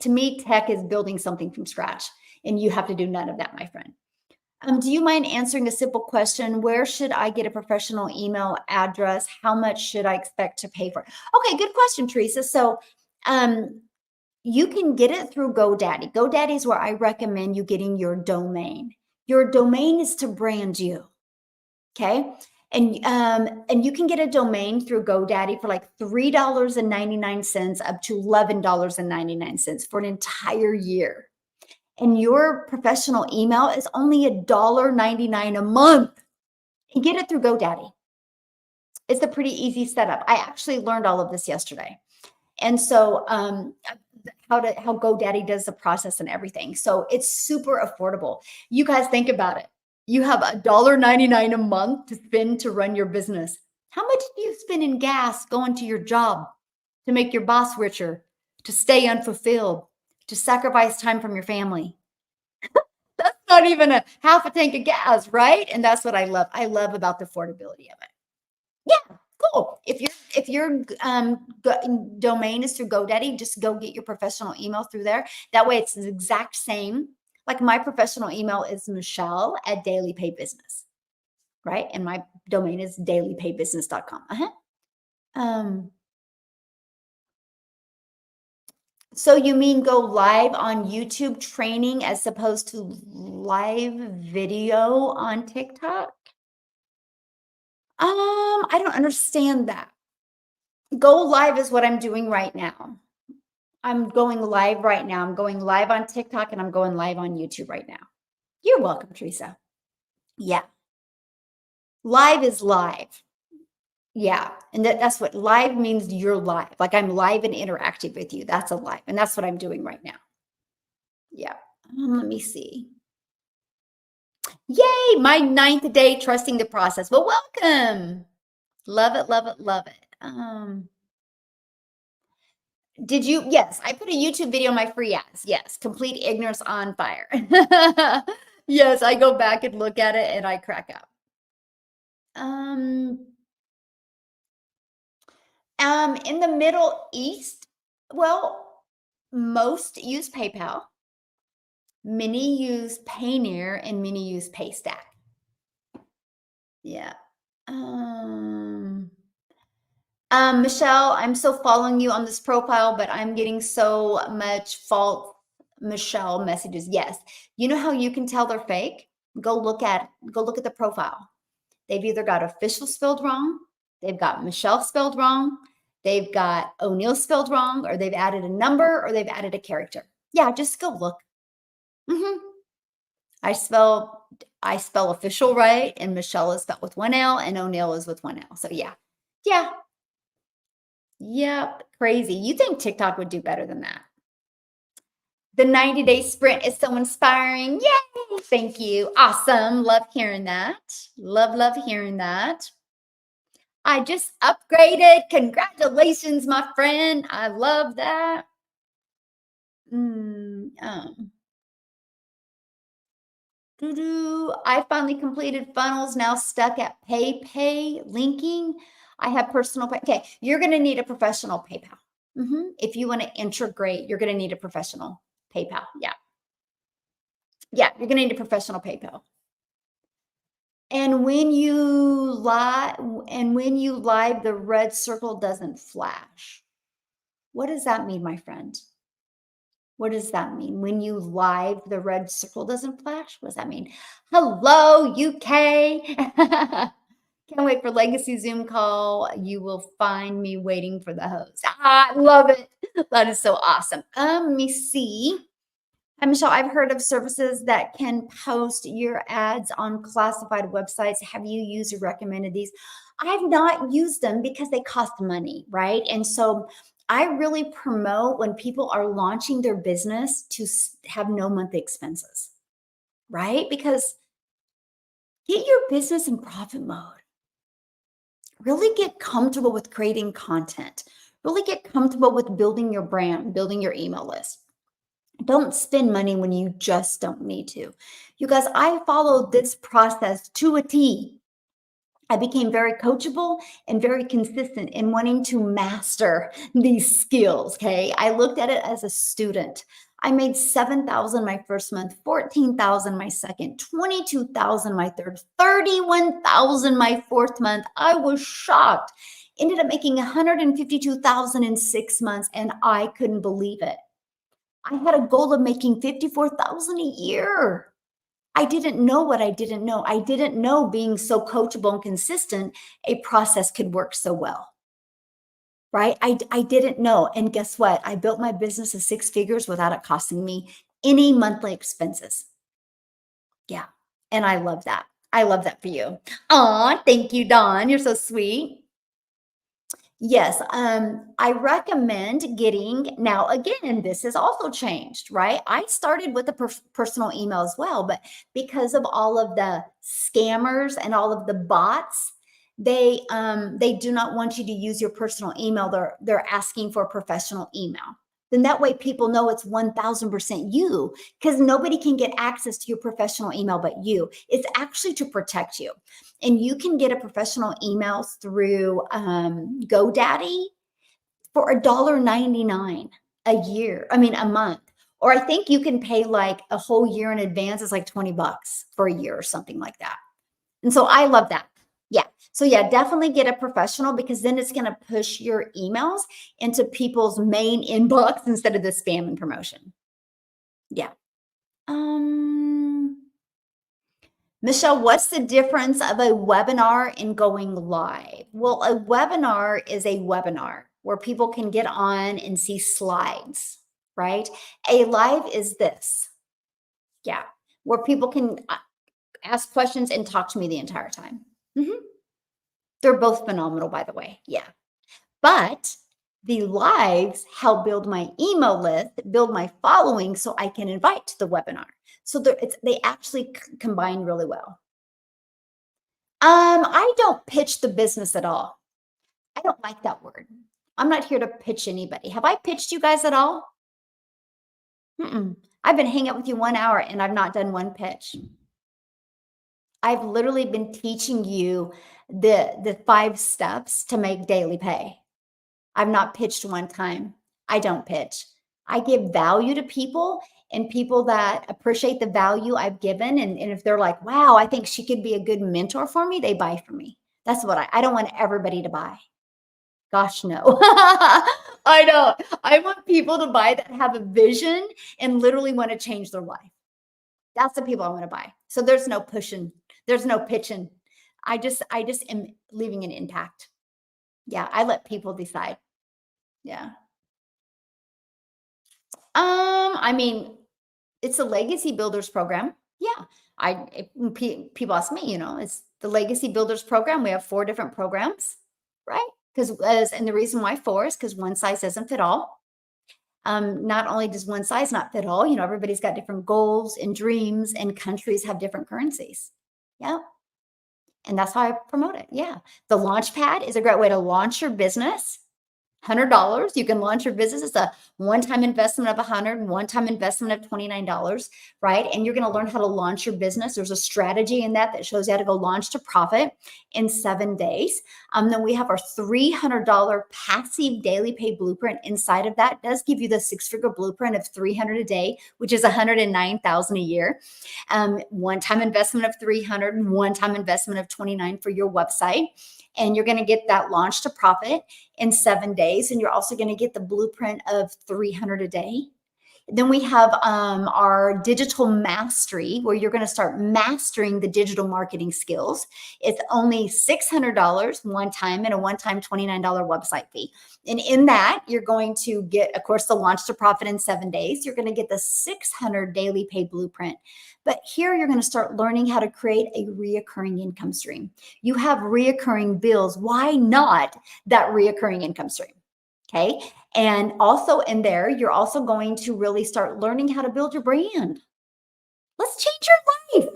A: to me, tech is building something from scratch. And you have to do none of that, my friend. Do you mind answering a simple question? Where should I get a professional email address? How much should I expect to pay for it? Okay, good question, Teresa. So you can get it through GoDaddy. GoDaddy is where I recommend you getting your domain. Your domain is to brand you, okay? And you can get a domain through GoDaddy for like $3.99 up to $11.99 for an entire year. And your professional email is only $1.99 a month. You get it through GoDaddy. It's a pretty easy setup. I actually learned all of this yesterday. And so how GoDaddy does the process and everything. So it's super affordable. You guys think about it. You have $1.99 a month to spend to run your business. How much do you spend in gas going to your job? to make your boss richer, to stay unfulfilled, to sacrifice time from your family. That's not even a half a tank of gas, right? And that's what I love. I love about the affordability of it. Yeah, cool. If your domain is through GoDaddy, just go get your professional email through there. That way it's the exact same. Like my professional email is Michelle at Daily Pay Business, right? And my domain is dailypaybusiness.com. Um, so you mean go live on YouTube training as opposed to live video on TikTok? I don't understand that. Go live is what I'm doing right now. I'm going live right now. I'm going live on TikTok and I'm going live on YouTube right now. You're welcome, Teresa. Yeah. Live is live. Yeah. And that's what live means, you're live. Like I'm live and interactive with you. That's a live. And that's what I'm doing right now. Yeah. Let me see. Yay. My 9th day trusting the process. Well, welcome. Love it, love it, love it. Did you? Yes, I put a YouTube video on my free ads. Yes, complete ignorance on fire. Yes, I go back and look at it and I crack up. Um, in the Middle East, well, most use PayPal, many use Payoneer, and many use Paystack. Yeah. Michelle, I'm still following you on this profile, but I'm getting so much false Michelle messages. Yes. You know how you can tell they're fake? Go look at the profile. They've either got official spelled wrong, they've got Michelle spelled wrong, they've got O'Neill spelled wrong, or they've added a number, or they've added a character. Yeah, just go look. I spell official right, and Michelle is spelled with one L, and O'Neill is with one L. So yeah. Yeah. Yep, crazy. You think TikTok would do better than that? The 90-day sprint is so inspiring. Yay! Thank you. Awesome. Love hearing that. Love hearing that. I just upgraded. Congratulations, my friend. I love that. I finally completed funnels, now stuck at pay linking. I have personal pay. Okay, you're going to need a professional PayPal. If you want to integrate, you're going to need a professional PayPal. Yeah. Yeah, you're going to need a professional PayPal. And when you live, the red circle doesn't flash. What does that mean, my friend? What does that mean? When you live, the red circle doesn't flash? What does that mean? Hello, UK. Can't wait for Legacy Zoom call. You will find me waiting for the host. I love it. That is so awesome. Let me see. Hi, Michelle. I've heard of services that can post your ads on classified websites. Have you used or recommended these? I've not used them because they cost money, right? And so I really promote when people are launching their business to have no monthly expenses, right? Because get your business in profit mode. Really get comfortable with creating content. Really get comfortable with building your brand, building your email list. Don't spend money when you just don't need to. You guys, I followed this process to a T. I became very coachable and very consistent in wanting to master these skills. Okay. I looked at it as a student. I made 7,000 my first month, 14,000 my second, 22,000 my third, 31,000 my fourth month. I was shocked. Ended up making 152,000 in 6 months, and I couldn't believe it. I had a goal of making 54,000 a year. I didn't know what I didn't know. I didn't know being so coachable and consistent, a process could work so well. Right? I didn't know. And guess what? I built my business to 6 figures without it costing me any monthly expenses. Yeah. And I love that. I love that for you. Aw, thank you, Dawn. You're so sweet. Yes, I recommend getting, now again, this has also changed, right? I started with a personal email as well, but because of all of the scammers and all of the bots, they do not want you to use your personal email. They're asking for a professional email. Then that way people know it's 1000% you, because nobody can get access to your professional email but you. It's actually to protect you. And you can get a professional email through GoDaddy for $1.99 a year. I mean, a month. Or I think you can pay like a whole year in advance. It's like 20 bucks for a year or something like that. And so I love that. Yeah. So yeah, definitely get a professional, because then it's going to push your emails into people's main inbox instead of the spam and promotion. Yeah. Um, Michelle, what's the difference of a webinar and going live? Well, a webinar is a webinar where people can get on and see slides, right? A live is this. Yeah. Where people can ask questions and talk to me the entire time. They're both phenomenal, by the way. Yeah. But the lives help build my email list, build my following so I can invite to the webinar. So they actually combine really well. I don't pitch the business at all. I don't like that word. I'm not here to pitch anybody. Have I pitched you guys at all? I've been hanging out with you 1 hour and I've not done one pitch. I've literally been teaching you the 5 steps to make daily pay. I've not pitched one time. I don't pitch. I give value to people, and people that appreciate the value I've given. And if they're like, wow, I think she could be a good mentor for me, they buy from me. That's what I don't want everybody to buy. Gosh, no. I know. I want people to buy that have a vision and literally want to change their life. That's the people I want to buy. So there's no pushing. There's no pitching. I just am leaving an impact. Yeah, I let people decide. Yeah. I mean, it's a legacy builders program. Yeah. People ask me, it's the legacy builders program. We have 4 different programs, right? And the reason why 4 is because one size doesn't fit all. Not only does one size not fit all, everybody's got different goals and dreams, and countries have different currencies. Yeah. And that's how I promote it. Yeah. The launch pad is a great way to launch your business. $100. You can launch your business. It's a one-time investment of $100 and one-time investment of $29, right? And you're going to learn how to launch your business. There's a strategy in that shows you how to go launch to profit in 7 days. Then we have our $300 passive daily pay blueprint. Inside of that does give you the 6-figure blueprint of $300 a day, which is $109,000 a year. One-time investment of $300 and one-time investment of $29 for your website. And you're going to get that launch to profit in 7 days. And you're also going to get the blueprint of $300 a day. Then we have our digital mastery, where you're going to start mastering the digital marketing skills. It's only $600 one time, and a one-time $29 website fee. And in that, you're going to get, of course, the launch to profit in 7 days. You're going to get the 600 daily pay blueprint. But here you're going to start learning how to create a reoccurring income stream. You have reoccurring bills. Why not that reoccurring income stream? Okay. And also in there, you're also going to really start learning how to build your brand. Let's change your life.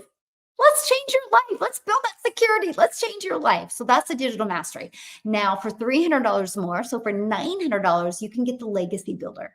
A: Let's change your life. Let's build that security. Let's change your life. So that's the digital mastery. Now for $300 more, so for $900, you can get the legacy builder.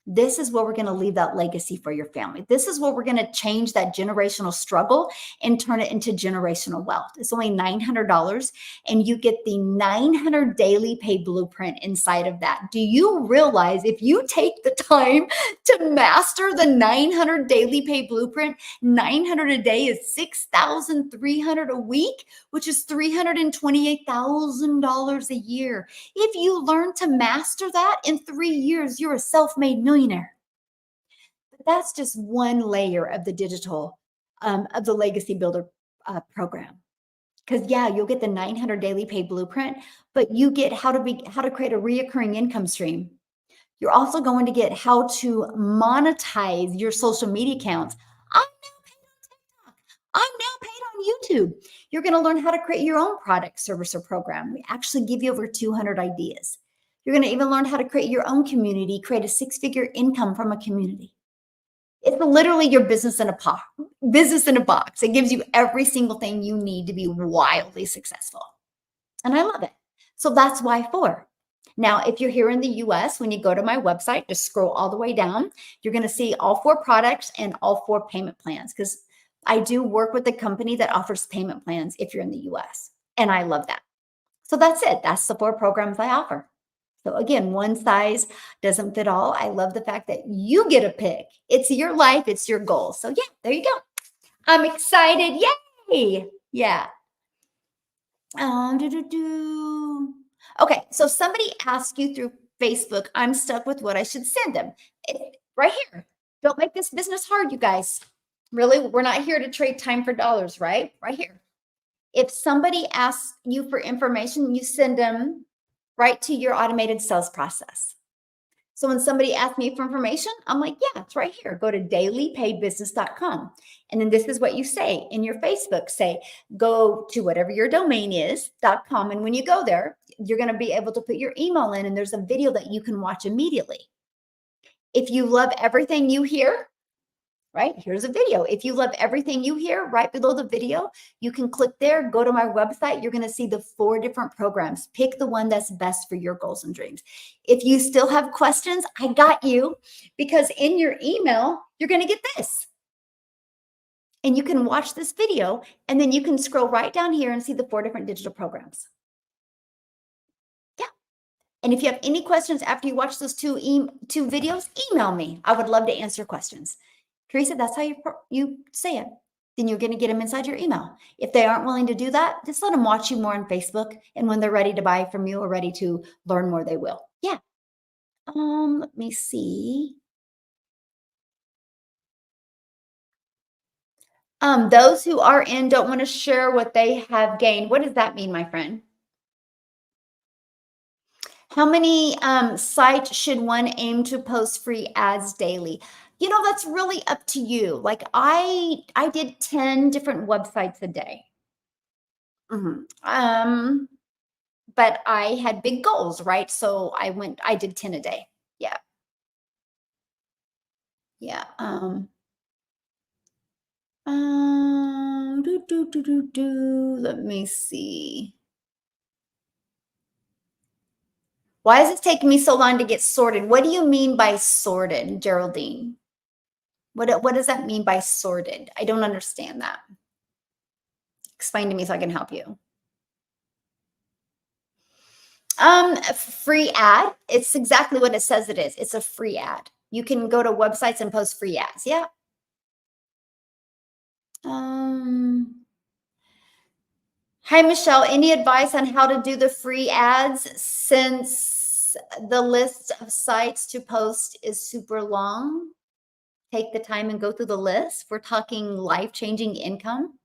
A: This is where we're going to leave that legacy for your family. This is where we're going to change that generational struggle and turn it into generational wealth. It's only $900, and you get the 900 daily pay blueprint inside of that. Do you realize if you take the time to master the 900 daily pay blueprint, 900 a day is 6,300 a week, which is $328,000 a year. If you learn to master that in 3 years, you're a self-made millionaire. But that's just one layer of the digital, of the legacy builder program. Because yeah, you'll get the 900 daily pay blueprint, but you get how to create a reoccurring income stream. You're also going to get how to monetize your social media accounts. I'm now paid on TikTok. I'm now paid on YouTube. You're going to learn how to create your own product, service, or program. We actually give you over 200 ideas. You're going to even learn how to create your own community, create a 6-figure income from a community. It's literally your business in a box. It gives you every single thing you need to be wildly successful. and I love it. So that's why 4. Now, if you're here in the US, when you go to my website, just scroll all the way down, you're going to see all 4 products and all 4 payment plans because I do work with a company that offers payment plans if you're in the US. And I love that. So that's it. That's the 4 programs I offer. So again, one size doesn't fit all. I love the fact that you get a pick. It's your life, it's your goal. So yeah, there you go. I'm excited. Yay! Yeah. Do. Okay, so somebody asks you through Facebook, I'm stuck with what I should send them. Right here. Don't make this business hard, you guys. Really, we're not here to trade time for dollars, right? Right here. If somebody asks you for information, you send them right to your automated sales process. So when somebody asks me for information, I'm like, yeah, it's right here. Go to dailypaybusiness.com. And then this is what you say in your Facebook. Say, go to whatever your domain is.com. And when you go there, you're going to be able to put your email in, and there's a video that you can watch immediately. If you love everything you hear, right? Here's a video. If you love everything you hear, right below the video, you can click there, go to my website. You're going to see the 4 different programs. Pick the one that's best for your goals and dreams. If you still have questions, I got you, because in your email, you're going to get this. And you can watch this video, and then you can scroll right down here and see the 4 different digital programs. Yeah. And if you have any questions after you watch those 2 videos, email me. I would love to answer questions. Teresa, that's how you say it. Then you're going to get them inside your email. If they aren't willing to do that, just let them watch you more on Facebook. And when they're ready to buy from you or ready to learn more, they will. Yeah. Let me see. Those who are in don't want to share what they have gained. What does that mean, my friend? How many sites should one aim to post free ads daily? You know, that's really up to you. Like I did 10 different websites a day. But I had big goals, right? So I did 10 a day. Yeah. Yeah. Let me see. Why is it taking me so long to get sorted? What do you mean by sorted, Geraldine? What does that mean by sorted? I don't understand that. Explain to me so I can help you. Free ad. It's exactly what it says it is. It's a free ad. You can go to websites and post free ads. Yeah. Hi, Michelle. Any advice on how to do the free ads since the list of sites to post is super long? Take the time and go through the list. We're talking life-changing income.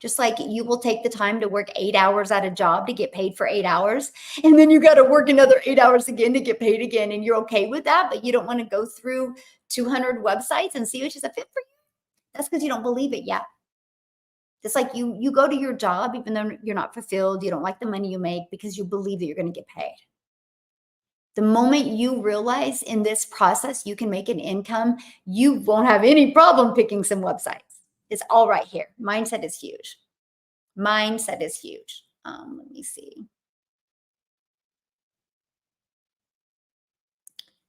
A: Just like you will take the time to work 8 hours at a job to get paid for 8 hours, and then you got to work another 8 hours again to get paid again, and you're okay with that, but you don't want to go through 200 websites and see which is a fit for you. That's because you don't believe it yet. Just like you go to your job even though you're not fulfilled, you don't like the money you make because you believe that you're going to get paid. The moment you realize in this process you can make an income, you won't have any problem picking some websites. It's all right here. Mindset is huge. Mindset is huge. Let me see.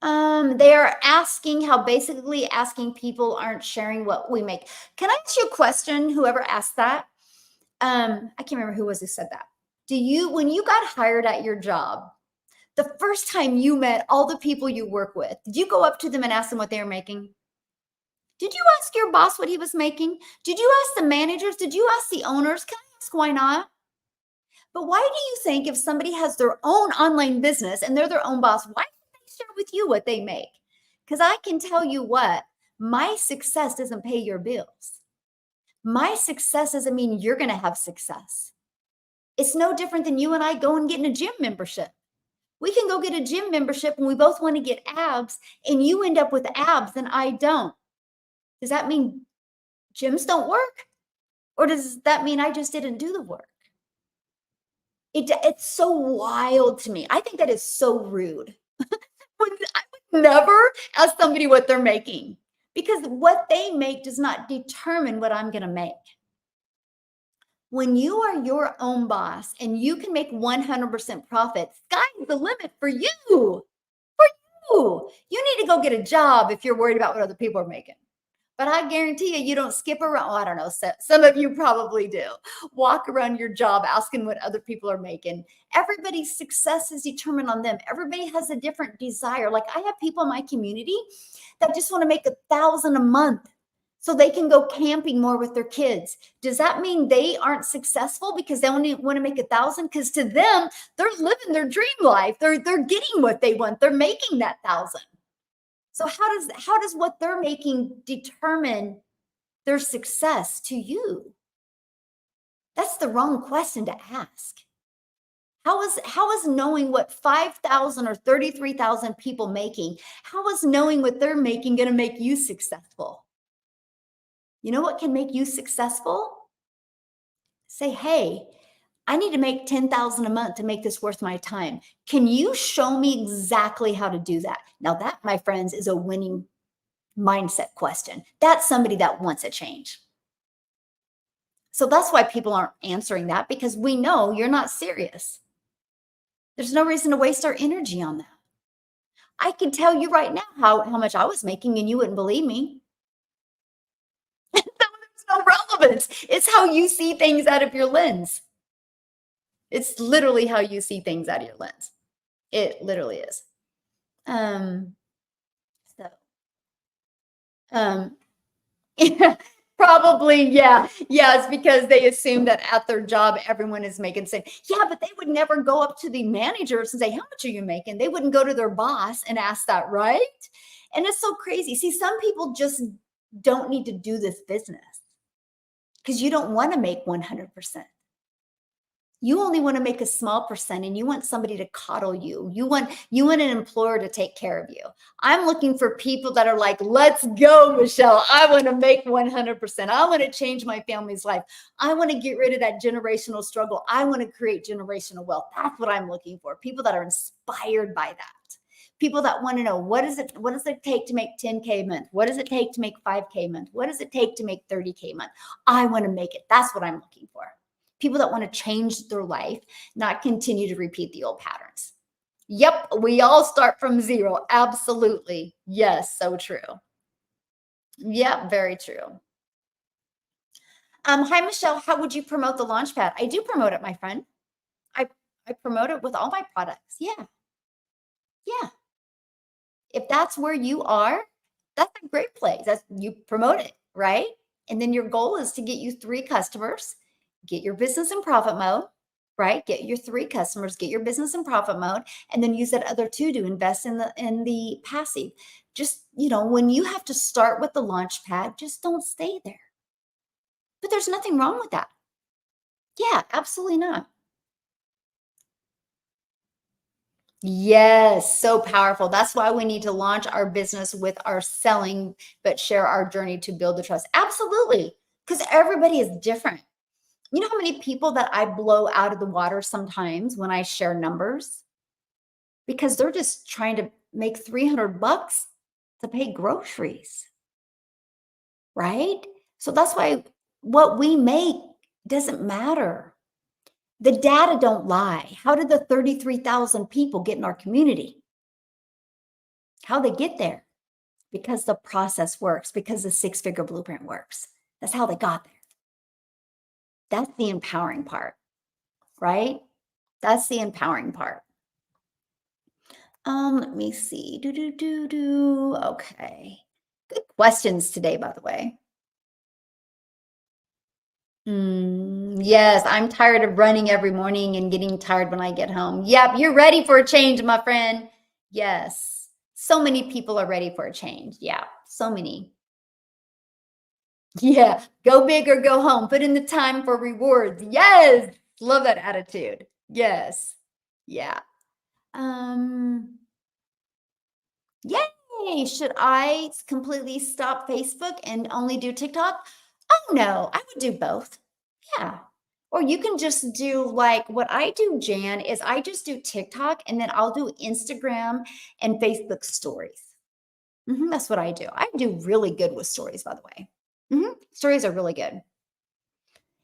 A: They are asking how basically asking people aren't sharing what we make. Can I ask you a question? Whoever asked that, I can't remember who was who said that. When you got hired at your job, the first time you met all the people you work with, did you go up to them and ask them what they were making? Did you ask your boss what he was making? Did you ask the managers? Did you ask the owners? Can I ask why not? But why do you think if somebody has their own online business and they're their own boss, why can't they share with you what they make? Because I can tell you what, my success doesn't pay your bills. My success doesn't mean you're going to have success. It's no different than you and I going and getting a gym membership. We can go get a gym membership and we both want to get abs, and you end up with abs and I don't. Does that mean gyms don't work? Or does that mean I just didn't do the work? It's so wild to me. I think that is so rude. I would never ask somebody what they're making, because what they make does not determine what I'm going to make. When you are your own boss and you can make 100% profit, sky's the limit for you. For you. You need to go get a job if you're worried about what other people are making. But I guarantee you, you don't skip around. Well, I don't know. Some of you probably do. Walk around your job asking what other people are making. Everybody's success is determined on them. Everybody has a different desire. Like I have people in my community that just want to make 1,000 a month so they can go camping more with their kids. Does that mean they aren't successful because they only want to make 1,000? Because to them, they're living their dream life. They're getting what they want. They're making that 1,000. So how does what they're making determine their success to you? That's the wrong question to ask. How is knowing what 5,000 or 33,000 people making, how is knowing what they're making going to make you successful? You know what can make you successful? Say, hey, I need to make 10,000 a month to make this worth my time. Can you show me exactly how to do that? Now that, my friends, is a winning mindset question. That's somebody that wants a change. So that's why people aren't answering that, because we know you're not serious. There's no reason to waste our energy on that. I can tell you right now how much I was making and you wouldn't believe me. So there's no relevance. It's how you see things out of your lens. It's literally how you see things out of your lens. It literally is. So, um, yeah, probably, yeah. Yeah, it's because they assume that at their job, everyone is making the same. Yeah, but they would never go up to the managers and say, how much are you making? They wouldn't go to their boss and ask that, right? And it's so crazy. See, some people just don't need to do this business because you don't want to make 100%. You only want to make a small percent and you want somebody to coddle you. You want an employer to take care of you. I'm looking for people that are like, let's go, Michelle. I want to make 100%. I want to change my family's life. I want to get rid of that generational struggle. I want to create generational wealth. That's what I'm looking for. People that are inspired by that. People that want to know, what does it take to make 10K a month? What does it take to make 5K a month? What does it take to make 30K a month? I want to make it. That's what I'm looking for. People that want to change their life, not continue to repeat the old patterns. Yep, we all start from zero. Absolutely. Yes, so true. Yep, very true. Hi, Michelle. How would you promote the Launchpad? I do promote it, my friend. I, I promote it with all my products. Yeah. Yeah. If that's where you are, that's a great place. That's you promote it, right? And then your goal is to get you 3 customers, get your business in profit mode, right? Get your 3 customers, get your business in profit mode, and then use that other 2 to invest in the passive. Just, when you have to start with the launch pad, just don't stay there. But there's nothing wrong with that. Yeah, absolutely not. Yes, so powerful. That's why we need to launch our business with our selling, but share our journey to build the trust. Absolutely. Because everybody is different. You know how many people that I blow out of the water sometimes when I share numbers? Because they're just trying to make 300 bucks to pay groceries, right? So that's why what we make doesn't matter. The data don't lie. How did the 33,000 people get in our community? How they get there? Because the process works, because the 6-figure blueprint works. That's how they got there. That's the empowering part, right? That's the empowering part. Let me see. Okay. Good questions today, by the way. Yes, I'm tired of running every morning and getting tired when I get home. Yep, you're ready for a change, my friend. Yes. So many people are ready for a change. Yeah, so many. Yeah, go big or go home. Put in the time for rewards. Yes. Love that attitude. Yes. Yeah. Um, Yay. Should I completely stop Facebook and only do TikTok? Oh no, I would do both. Yeah. Or you can just do like what I do, Jan, is I just do TikTok and then I'll do Instagram and Facebook stories. That's what I do. I do really good with stories, by the way. Stories are really good.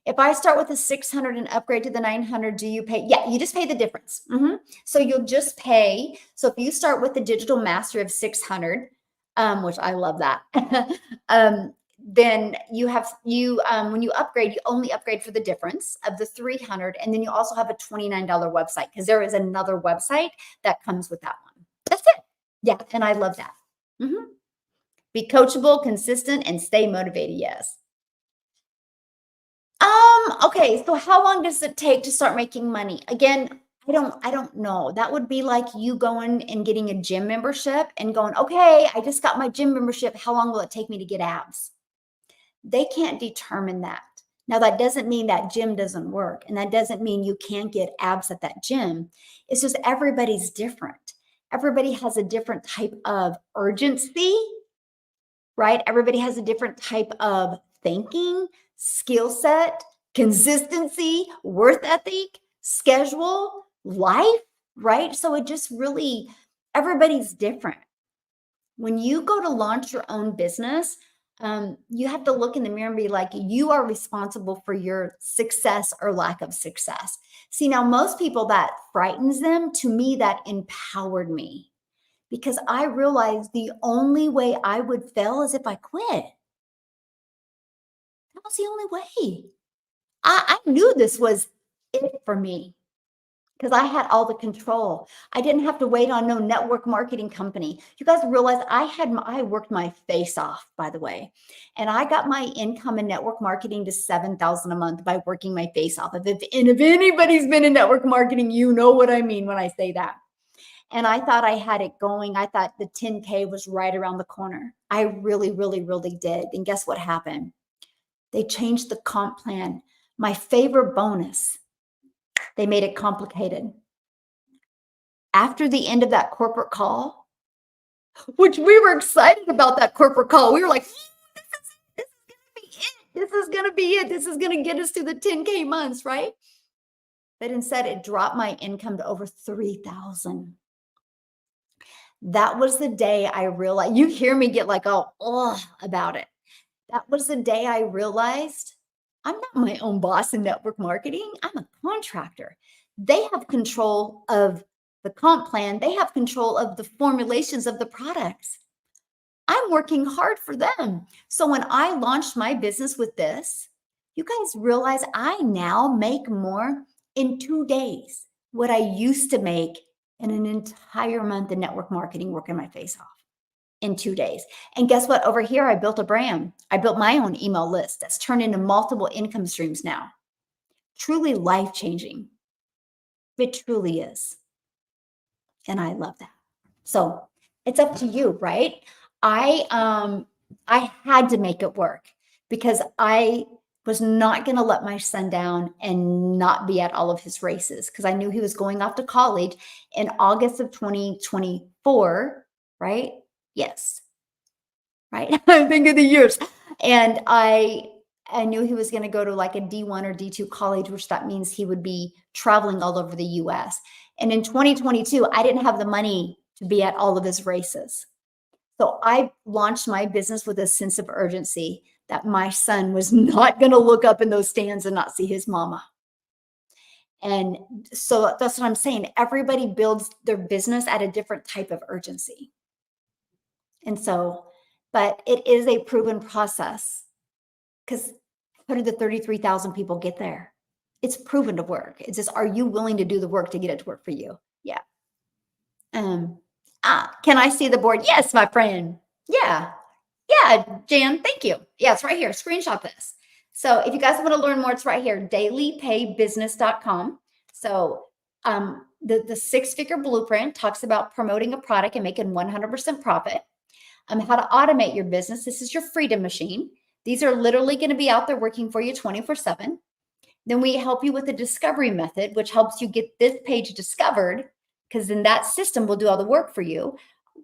A: If I start with the 600 and upgrade to the 900, do you pay? Yeah, you just pay the difference. So you'll just pay. So if you start with the digital mastery of 600, which I love that, then when you upgrade, you only upgrade for the difference of the 300, and then you also have a $29 website because there is another website that comes with that one. That's it. Yeah, and I love that. Be coachable, consistent, and stay motivated. Yes. Okay, so how long does it take to start making money? Again, I don't know. That would be like you going and getting a gym membership and going, "Okay, I just got my gym membership. How long will it take me to get abs?" They can't determine that. Now, that doesn't mean that gym doesn't work, and that doesn't mean you can't get abs at that gym. It's just everybody's different. Everybody has a different type of urgency, right? Everybody has a different type of thinking, skill set, consistency, worth ethic, schedule, life, right? So it just really, everybody's different. When you go to launch your own business, you have to look in the mirror and be like, you are responsible for your success or lack of success. See, now most people that frightens them, to me, that empowered me because I realized the only way I would fail is if I quit. That was the only way. I knew this was it for me because I had all the control. I didn't have to wait on no network marketing company. You guys realize I worked my face off, by the way, and I got my income in network marketing to 7,000 a month by working my face off. If anybody's been in network marketing, you know what I mean when I say that. And I thought I had it going. I thought the 10K was right around the corner. I really, really, really did. And guess what happened? They changed the comp plan. My favorite bonus, they made it complicated. After the end of that corporate call, which we were excited about that corporate call, we were like, this is going to be it. This is going to get us to the 10K months, right? But instead, it dropped my income to over 3,000. That was the day I realized, you hear me get like, oh, about it. That was the day I realized I'm not my own boss in network marketing. I'm a contractor. They have control of the comp plan. They have control of the formulations of the products. I'm working hard for them. So when I launched my business with this, you guys realize I now make more in 2 days what I used to make in an entire month in network marketing working my face off in 2 days. And guess what? Over here, I built a brand. I built my own email list that's turned into multiple income streams now. Truly life changing. It truly is. And I love that. So it's up to you, right? I had to make it work because I was not going to let my son down and not be at all of his races because I knew he was going off to college in August of 2024, right? Yes. Right? I think of the years. And I knew he was going to go to like a D1 or D2 college, which that means he would be traveling all over the US. And in 2022, I didn't have the money to be at all of his races. So I launched my business with a sense of urgency that my son was not going to look up in those stands and not see his mama. And so that's what I'm saying. Everybody builds their business at a different type of urgency. And so, but it is a proven process because how did the 33,000 people get there? It's proven to work. It's just, are you willing to do the work to get it to work for you? Yeah. Can I see the board? Yes, my friend. Yeah. Yeah, Jan, thank you. Yeah, it's right here. Screenshot this. So if you guys want to learn more, it's right here, dailypaybusiness.com. So the six-figure blueprint talks about promoting a product and making 100% profit. How to automate your business. This is your freedom machine. These are literally going to be out there working for you 24/7. Then we help you with the discovery method, which helps you get this page discovered because then that system will do all the work for you.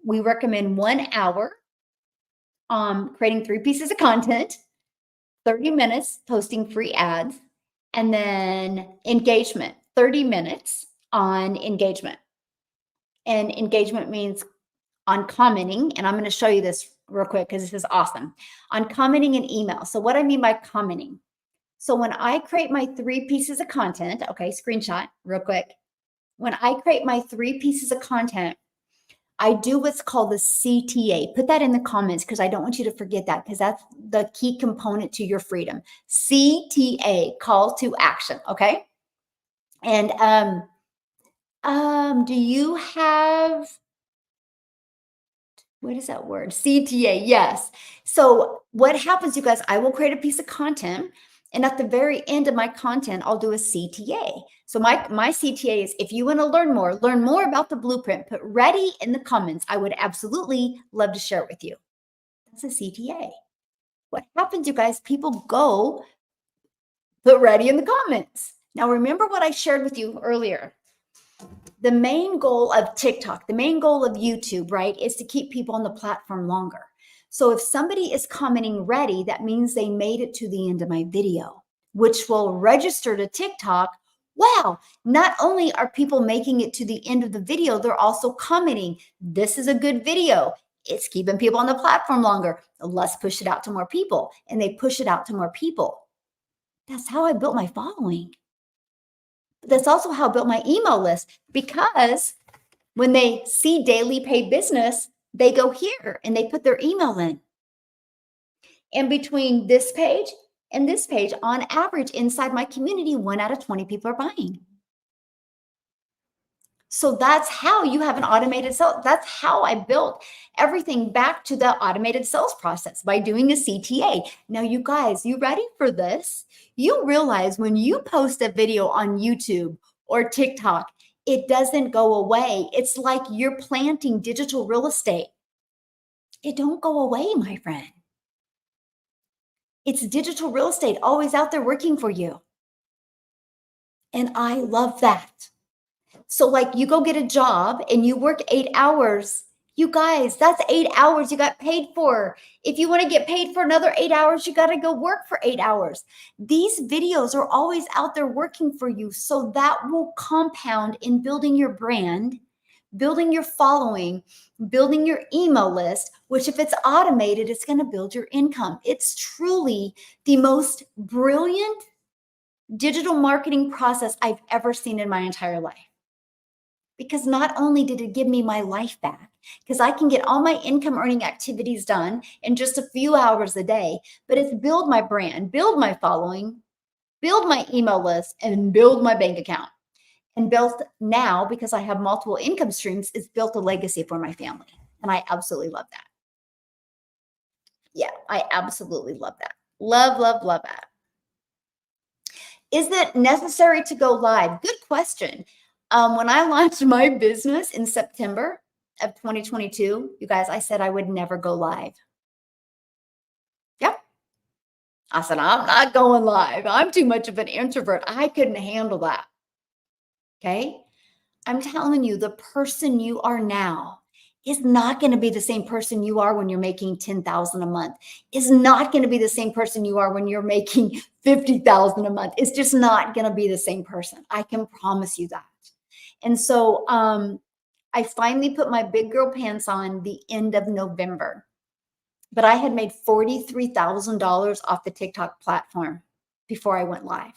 A: We recommend 1 hour creating 3 pieces of content, 30 minutes posting free ads, and then engagement, 30 minutes on engagement. And engagement means on commenting, and I'm going to show you this real quick because this is awesome. On commenting an email. So what I mean by commenting, So when I create my 3 pieces of content, okay, screenshot real quick. When I create my 3 pieces of content, I do what's called the CTA. Put that in the comments because I don't want you to forget that, because that's the key component to your freedom. CTA, call to action. Okay. And do you have, what is that word? CTA. Yes. So what happens, you guys, I will create a piece of content, and at the very end of my content, I'll do a CTA. So my CTA is, if you want to learn more about the blueprint, put ready in the comments. I would absolutely love to share it with you. That's a CTA. What happens, you guys, people go put ready in the comments. Now, remember what I shared with you earlier. The main goal of TikTok, the main goal of YouTube, right, is to keep people on the platform longer. So if somebody is commenting ready, that means they made it to the end of my video, which will register to TikTok. Wow, not only are people making it to the end of the video, they're also commenting, this is a good video. It's keeping people on the platform longer. Let's push it out to more people. And they push it out to more people. That's how I built my following. That's also how I built my email list, because when they see daily paid business, they go here and they put their email in. And between this page and this page, on average, inside my community, 1 out of 20 people are buying. So that's how you have an automated sale. That's how I built everything back to the automated sales process, by doing a CTA. Now, you guys, you ready for this? You realize when you post a video on YouTube or TikTok, it doesn't go away. It's like you're planting digital real estate. It don't go away, my friend. It's digital real estate, always out there working for you. And I love that. So like, you go get a job and you work 8 hours. You guys, that's 8 hours you got paid for. If you want to get paid for another 8 hours, you got to go work for 8 hours. These videos are always out there working for you. So that will compound in building your brand, building your following, building your email list, which if it's automated, it's going to build your income. It's truly the most brilliant digital marketing process I've ever seen in my entire life. Because not only did it give me my life back, because I can get all my income earning activities done in just a few hours a day, but it's build my brand, build my following, build my email list, and build my bank account. And built now, because I have multiple income streams, it's built a legacy for my family. And I absolutely love that. Yeah, I absolutely love that. Love, love, love that. Is it necessary to go live? Good question. When I launched my business in September of 2022, you guys, I said I would never go live. Yep. I said, I'm not going live. I'm too much of an introvert. I couldn't handle that. Okay. I'm telling you, the person you are now is not going to be the same person you are when you're making 10,000 a month. Is not going to be the same person you are when you're making 50,000 a month. It's just not going to be the same person. I can promise you that. And so I finally put my big girl pants on the end of November, but I had made $43,000 off the TikTok platform before I went live.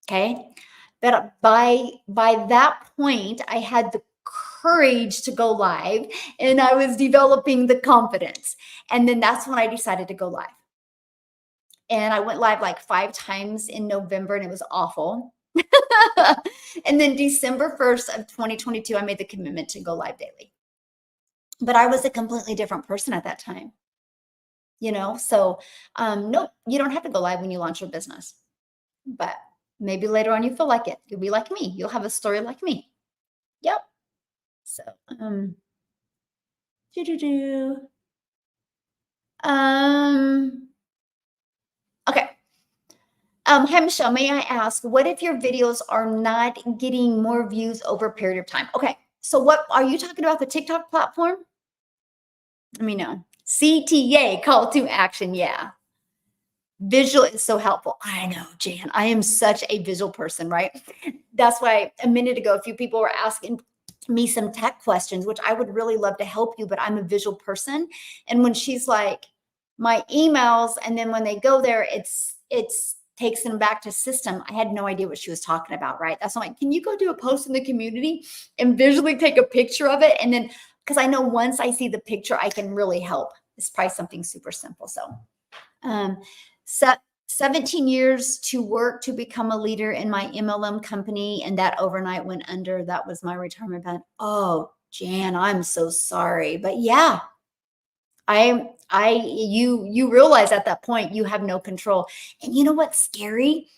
A: Okay. But by that point, I had the courage to go live, and I was developing the confidence. And then that's when I decided to go live. And I went live like 5 times in November, and it was awful. And then December 1st of 2022, I made the commitment to go live daily. But I was a completely different person at that time. So no, you don't have to go live when you launch your business. But maybe later on you feel like it. You'll be like me. You'll have a story like me. Yep. So okay. Hi, Michelle, may I ask, what if your videos are not getting more views over a period of time? Okay, so what are you talking about, the TikTok platform? Let me know. CTA, call to action, yeah. Visual is so helpful. I know, Jan, I am such a visual person, right? That's why a minute ago, a few people were asking me some tech questions, which I would really love to help you, but I'm a visual person. And when she's like, my emails, and then when they go there, it's takes them back to system. I had no idea what she was talking about, right? That's why I'm like, can you go do a post in the community and visually take a picture of it? And then, because I know once I see the picture, I can really help. It's probably something super simple. Um, so 17 years to work to become a leader in my MLM company, and that overnight went under. That was my retirement plan. Oh, Jan, I'm so sorry. But yeah, you realize at that point you have no control. And you know what's scary?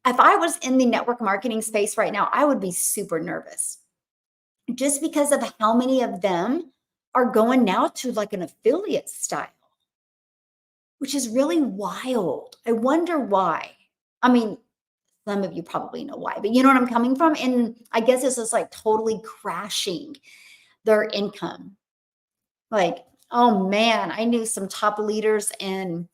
A: If I was in the network marketing space right now, I would be super nervous just because of how many of them are going now to like an affiliate style, which is really wild. I wonder why. I mean, some of you probably know why, but you know what I'm coming from? And I guess it's just like totally crashing their income. Like, oh man, I knew some top leaders in,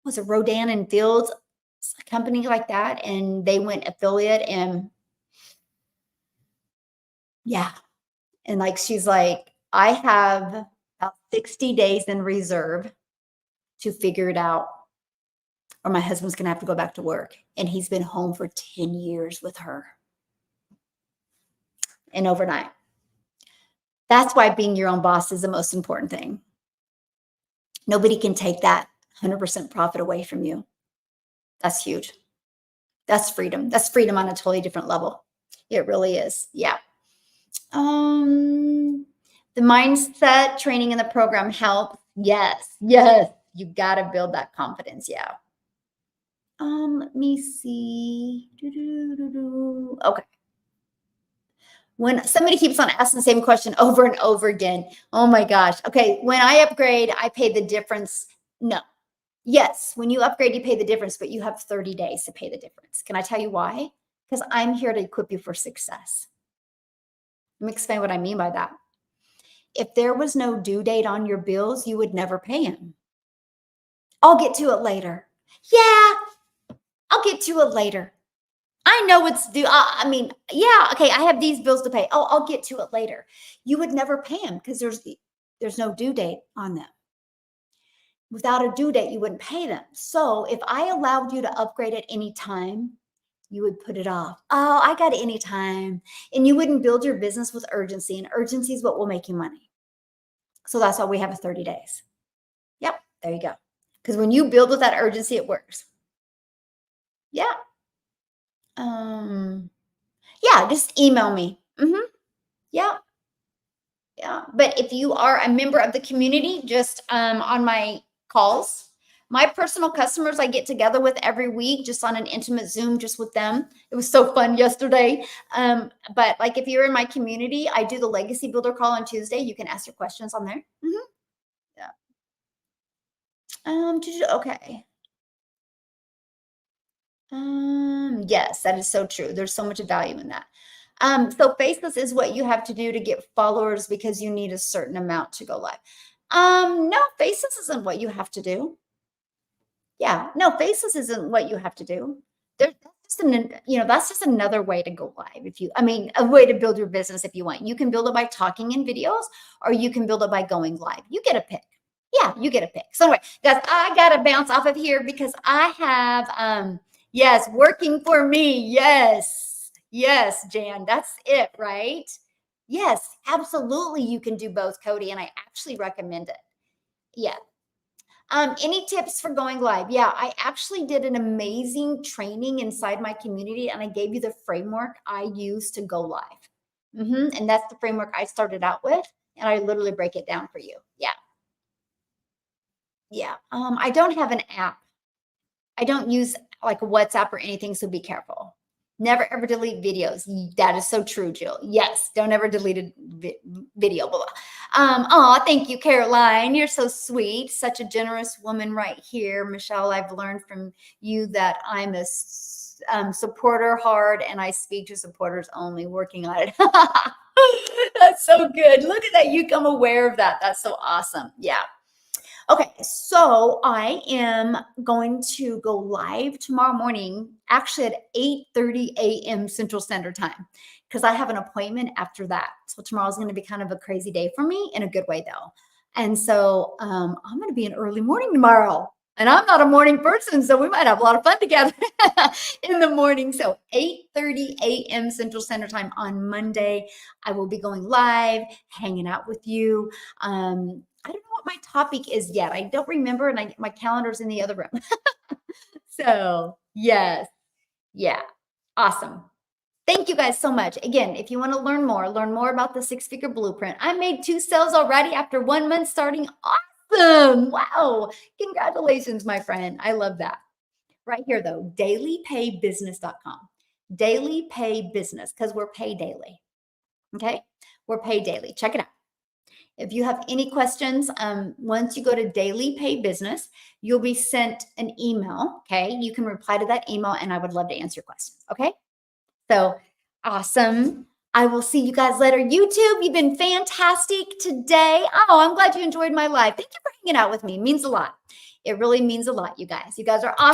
A: was it Rodan and Fields, a company like that, and they went affiliate, and yeah, and like she's like, I have about 60 days in reserve to figure it out, or my husband's gonna have to go back to work. And he's been home for 10 years with her and overnight. That's why being your own boss is the most important thing. Nobody can take that 100% profit away from you. That's huge. That's freedom. That's freedom on a totally different level. It really is. Yeah. The mindset training in the program helps. Yes. Yes. You got to build that confidence. Yeah. Let me see. Okay. When somebody keeps on asking the same question over and over again, oh my gosh. Okay. When I upgrade, I pay the difference. No. Yes. When you upgrade, you pay the difference, but you have 30 days to pay the difference. Can I tell you why? Because I'm here to equip you for success. Let me explain what I mean by that. If there was no due date on your bills, you would never pay them. I'll get to it later. Yeah, I'll get to it later. I know it's due. I mean, yeah, okay, I have these bills to pay. Oh, I'll get to it later. You would never pay them because there's no due date on them. Without a due date, you wouldn't pay them. So if I allowed you to upgrade at any time, you would put it off. Oh, I got it anytime. And you wouldn't build your business with urgency. And urgency is what will make you money. So that's why we have a 30 days. Yep, there you go. Because when you build with that urgency, it works. Yeah. Yeah, just email me. Yeah. Yeah. But if you are a member of the community, just on my calls, my personal customers I get together with every week, just on an intimate Zoom, just with them. It was so fun yesterday. But like if you're in my community, I do the Legacy Builder call on Tuesday. You can ask your questions on there. Yeah. Okay. Yes, that is so true. There's so much value in that. So faceless is what you have to do to get followers because you need a certain amount to go live. No, faceless isn't what you have to do. Yeah, no, faceless isn't what you have to do. That's just another way to go live. A way to build your business if you want. You can build it by talking in videos, or you can build it by going live. You get a pick. Yeah, you get a pick. So anyway, guys, I gotta bounce off of here because I have yes, working for me. Yes, yes, Jan, that's it, right? Yes, absolutely. You can do both, Cody, and I actually recommend it. Yeah. Any tips for going live? Yeah, I actually did an amazing training inside my community, and I gave you the framework I use to go live. And that's the framework I started out with, and I literally break it down for you. Yeah. Yeah. I don't have an app. I don't use like WhatsApp or anything, so be careful. Never ever delete videos. That is so true, Jill. Yes, don't ever delete a video. Blah, blah. Oh, thank you, Caroline. You're so sweet. Such a generous woman right here. Michelle, I've learned from you that I'm a supporter hard and I speak to supporters only, working on it. That's so good. Look at that. You become aware of that. That's so awesome. Yeah. Okay, so I am going to go live tomorrow morning, actually at 8:30 a.m. Central Standard Time, because I have an appointment after that. So tomorrow's going to be kind of a crazy day for me in a good way, though. And so I'm going to be an early morning tomorrow. And I'm not a morning person, so we might have a lot of fun together in the morning. So 8:30 a.m. Central Standard Time on Monday, I will be going live, hanging out with you. I don't know what my topic is yet. I don't remember, and my calendar's in the other room. So yes, yeah, awesome. Thank you guys so much. Again, if you want to learn more about the six-figure blueprint. I made 2 sales already after 1 month starting. Awesome. Wow. Congratulations, my friend. I love that. Right here though, dailypaybusiness.com. Daily pay business because we're paid daily. Okay? We're paid daily. Check it out. If you have any questions, once you go to Daily Pay Business, you'll be sent an email. Okay? You can reply to that email and I would love to answer your questions. Okay? So awesome. I will see you guys later. YouTube, you've been fantastic today. Oh, I'm glad you enjoyed my live. Thank you for hanging out with me. It means a lot. It really means a lot, you guys. You guys are awesome.